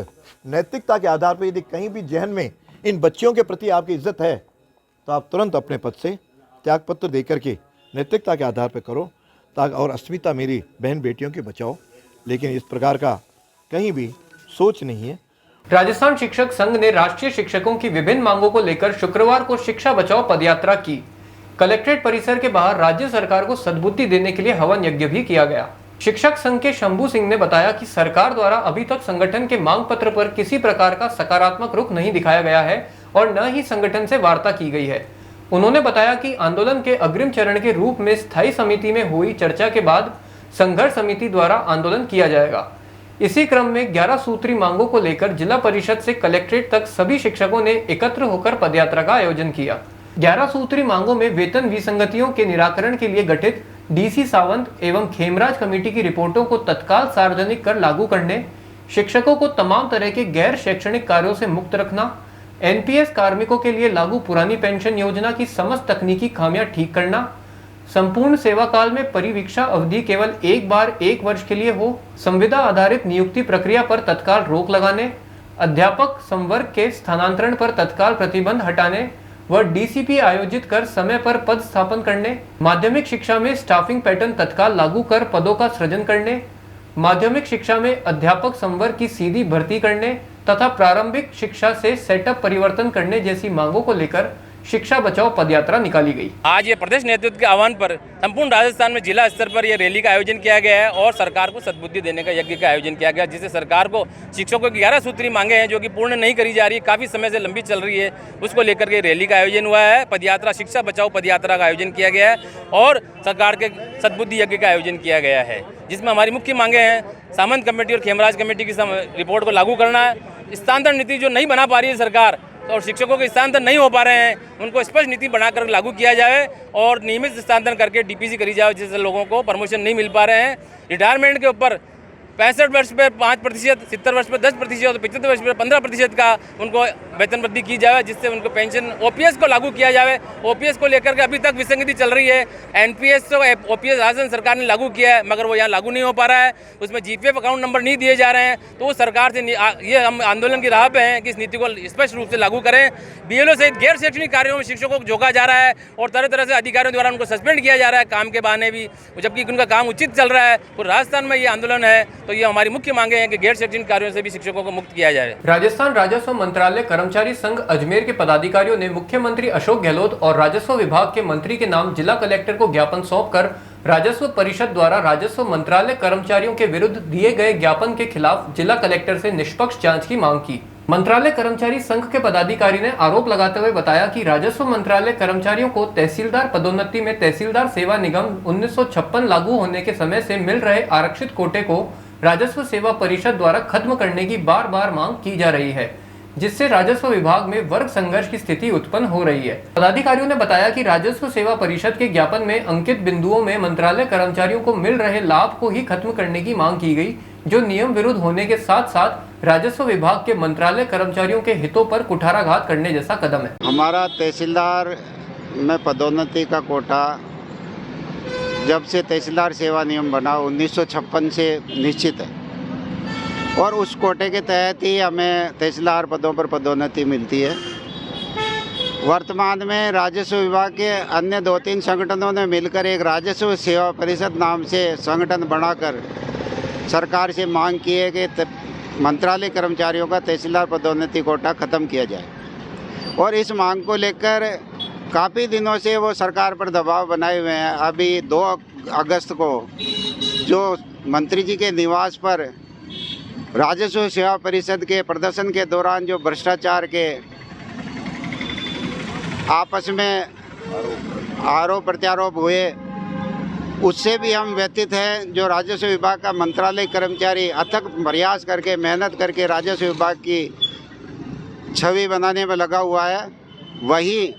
नैतिकता के आधार पर यदि कहीं भी जहन में इन बच्चियों के प्रति आपकी इज्जत है तो आप तुरंत अपने पद से त्यागपत्र दे करके नैतिकता के आधार पर करो, ताकि और अस्मिता मेरी बहन बेटियों की बचाओ। लेकिन इस प्रकार का कहीं भी सोच नहीं है। राजस्थान शिक्षक संघ ने राष्ट्रीय शिक्षकों की विभिन्न मांगों को लेकर शुक्रवार को शिक्षा बचाओ पदयात्रा की। कलेक्ट्रेट परिसर के बाहर राज्य सरकार को सद्बुद्धि देने के लिए हवन यज्ञ भी किया गया। शिक्षक संघ के शंभू सिंह ने बताया कि सरकार द्वारा अभी तक संगठन के मांग पत्र पर किसी प्रकार का सकारात्मक रुख नहीं दिखाया गया है और न ही संगठन से वार्ता की गई है। उन्होंने बताया कि आंदोलन के अग्रिम चरण के रूप में स्थायी समिति में हुई चर्चा के बाद संघर्ष समिति द्वारा आंदोलन किया जाएगा। इसी क्रम में 11 सूत्री मांगों को लेकर जिला परिषद से कलेक्ट्रेट तक सभी शिक्षकों ने एकत्र होकर पदयात्रा का आयोजन किया। 11 सूत्री मांगों में वेतन विसंगतियों के निराकरण के लिए गठित डीसी सावंत एवं खेमराज कमेटी की रिपोर्टों को तत्काल सार्वजनिक कर लागू करने, शिक्षकों को तमाम तरह के गैर शैक्षणिक कार्यों से मुक्त रखना, एनपीएस कार्मिकों के लिए लागू पुरानी पेंशन योजना की समस्त तकनीकी खामियां ठीक करना, संपूर्ण सेवा काल में परिवीक्षा अवधि केवल एक बार 1 वर्ष के लिए हो, संविदा आधारित नियुक्ति प्रक्रिया पर तत्काल रोक लगाने, अध्यापक संवर्ग के स्थानांतरण पर तत्काल प्रतिबंध हटाने व डीसीपी आयोजित कर समय पर पद स्थापन करने, माध्यमिक शिक्षा में स्टाफिंग पैटर्न तत्काल लागू कर पदों का सृजन करने, माध्यमिक शिक्षा में अध्यापक संवर्ग की सीधी भर्ती करने तथा प्रारंभिक शिक्षा से सेटअप परिवर्तन करने जैसी मांगों को लेकर शिक्षा बचाओ पदयात्रा निकाली गई। आज ये प्रदेश नेतृत्व के आह्वान पर संपूर्ण राजस्थान में जिला स्तर पर ये रैली का आयोजन किया गया है और सरकार को सद्बुद्धि देने का यज्ञ का आयोजन किया गया, जिससे सरकार को शिक्षकों की 11 सूत्री मांगे हैं जो कि पूर्ण नहीं करी जा रही, काफ़ी समय से लंबी चल रही है, उसको लेकर के रैली का आयोजन हुआ है। पदयात्रा, शिक्षा बचाओ पदयात्रा का आयोजन किया गया है और सरकार के सद्बुद्धि यज्ञ का आयोजन किया गया है, जिसमें हमारी मुख्य मांगे हैं सामंत कमेटी और खेमराज कमेटी की रिपोर्ट को लागू करना है, स्थानांतरण नीति जो नहीं बना पा रही है सरकार और शिक्षकों के स्थानांतरण नहीं हो पा रहे हैं उनको स्पष्ट नीति बनाकर लागू किया जाए और नियमित स्थानांतरण करके डीपीसी करी जाए, जिससे लोगों को प्रमोशन नहीं मिल पा रहे हैं। रिटायरमेंट के ऊपर 65 वर्ष पर 5%, 70 वर्ष पर 10% और 75 वर्ष पर 15% का उनको वेतन वृद्धि की जाए, जिससे उनको पेंशन, ओपीएस को लागू किया जाए। ओपीएस को लेकर के अभी तक विसंगति चल रही है। एनपीएस तो ओपीएस राजस्थान सरकार ने लागू किया है मगर वो यहाँ लागू नहीं हो पा रहा है, उसमें जीपीएफ अकाउंट नंबर नहीं दिए जा रहे हैं। तो सरकार से ये हम आंदोलन की राह पे हैं कि इस नीति को स्पष्ट रूप से लागू करें। बीएलओ सहित गैर शैक्षणिक कार्यों में शिक्षकों को झोंका जा रहा है और तरह तरह से अधिकारियों द्वारा उनको सस्पेंड किया जा रहा है काम के बहाने भी, जबकि उनका काम उचित चल रहा है। पूरे राजस्थान में ये आंदोलन है, तो ये हमारी मुख्य मांगे हैं कि गैर शैक्षणिक कार्यों से भी शिक्षकों को मुक्त किया जाए। राजस्थान राजस्व मंत्रालय कर्मचारी संघ अजमेर के पदाधिकारियों ने मुख्यमंत्री अशोक गहलोत और राजस्व विभाग के मंत्री के नाम जिला कलेक्टर को ज्ञापन सौंपकर राजस्व परिषद द्वारा राजस्व मंत्रालय कर्मचारियों के विरुद्ध दिए गए ज्ञापन के खिलाफ जिला कलेक्टर से निष्पक्ष जांच की मांग की। मंत्रालय कर्मचारी संघ के पदाधिकारी ने आरोप लगाते हुए बताया कि राजस्व मंत्रालय कर्मचारियों को तहसीलदार पदोन्नति में तहसीलदार सेवा निगम 1956 लागू होने के समय से मिल रहे आरक्षित कोटे को राजस्व सेवा परिषद द्वारा खत्म करने की बार बार मांग की जा रही है, जिससे राजस्व विभाग में वर्ग संघर्ष की स्थिति उत्पन्न हो रही है। पदाधिकारियों ने बताया कि राजस्व सेवा परिषद के ज्ञापन में अंकित बिंदुओं में मंत्रालय कर्मचारियों को मिल रहे लाभ को ही खत्म करने की मांग की गई, जो नियम विरुद्ध होने के साथ साथ राजस्व विभाग के मंत्रालय कर्मचारियों के हितों पर कुठाराघात करने जैसा कदम है। हमारा तहसीलदार में पदोन्नति का कोटा जब से तहसीलदार सेवा नियम बना 1956 से निश्चित है और उस कोटे के तहत ही हमें तहसीलदार पदों पर पदोन्नति मिलती है। वर्तमान में राजस्व विभाग के अन्य 2-3 संगठनों ने मिलकर एक राजस्व सेवा परिषद नाम से संगठन बनाकर सरकार से मांग की है कि मंत्रालय कर्मचारियों का तहसीलदार पदोन्नति कोटा खत्म किया जाए और इस मांग को लेकर काफ़ी दिनों से वो सरकार पर दबाव बनाए हुए हैं। अभी 2 अगस्त को जो मंत्री जी के निवास पर राजस्व सेवा परिषद के प्रदर्शन के दौरान जो भ्रष्टाचार के आपस में आरोप प्रत्यारोप हुए, उससे भी हम व्यथित हैं। जो राजस्व विभाग का मंत्रालय कर्मचारी अथक प्रयास करके मेहनत करके राजस्व विभाग की छवि बनाने में लगा हुआ है, वही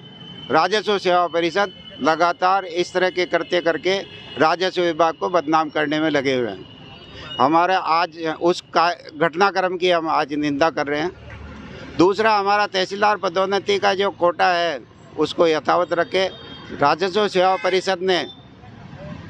राजस्व सेवा परिषद लगातार इस तरह के करते करके राजस्व विभाग को बदनाम करने में लगे हुए हैं। हमारा आज उस घटनाक्रम की हम आज निंदा कर रहे हैं। दूसरा, हमारा तहसीलदार पदोन्नति का जो कोटा है उसको यथावत रखे। राजस्व सेवा परिषद ने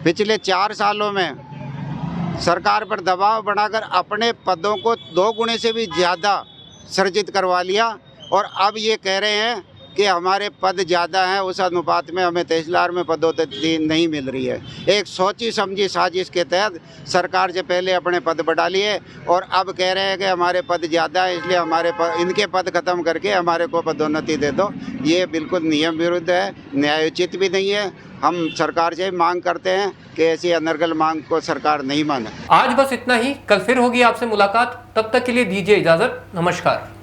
पिछले 4 सालों में सरकार पर दबाव बनाकर अपने पदों को 2 गुने से भी ज़्यादा सृजित करवा लिया और अब ये कह रहे हैं कि हमारे पद ज़्यादा हैं, उस अनुपात में हमें तहसीलदार में पदोन्नति नहीं मिल रही है। एक सोची समझी साजिश के तहत सरकार से पहले अपने पद बढ़ा लिए और अब कह रहे हैं कि हमारे पद ज़्यादा है, इसलिए इनके पद खत्म करके हमारे को पदोन्नति दे दो। ये बिल्कुल नियम विरुद्ध है, न्यायोचित भी नहीं है। हम सरकार से मांग करते हैं कि ऐसी अनर्गल मांग को सरकार नहीं माने। आज बस इतना ही, कल फिर होगी आपसे मुलाकात, तब तक के लिए दीजिए इजाजत। नमस्कार।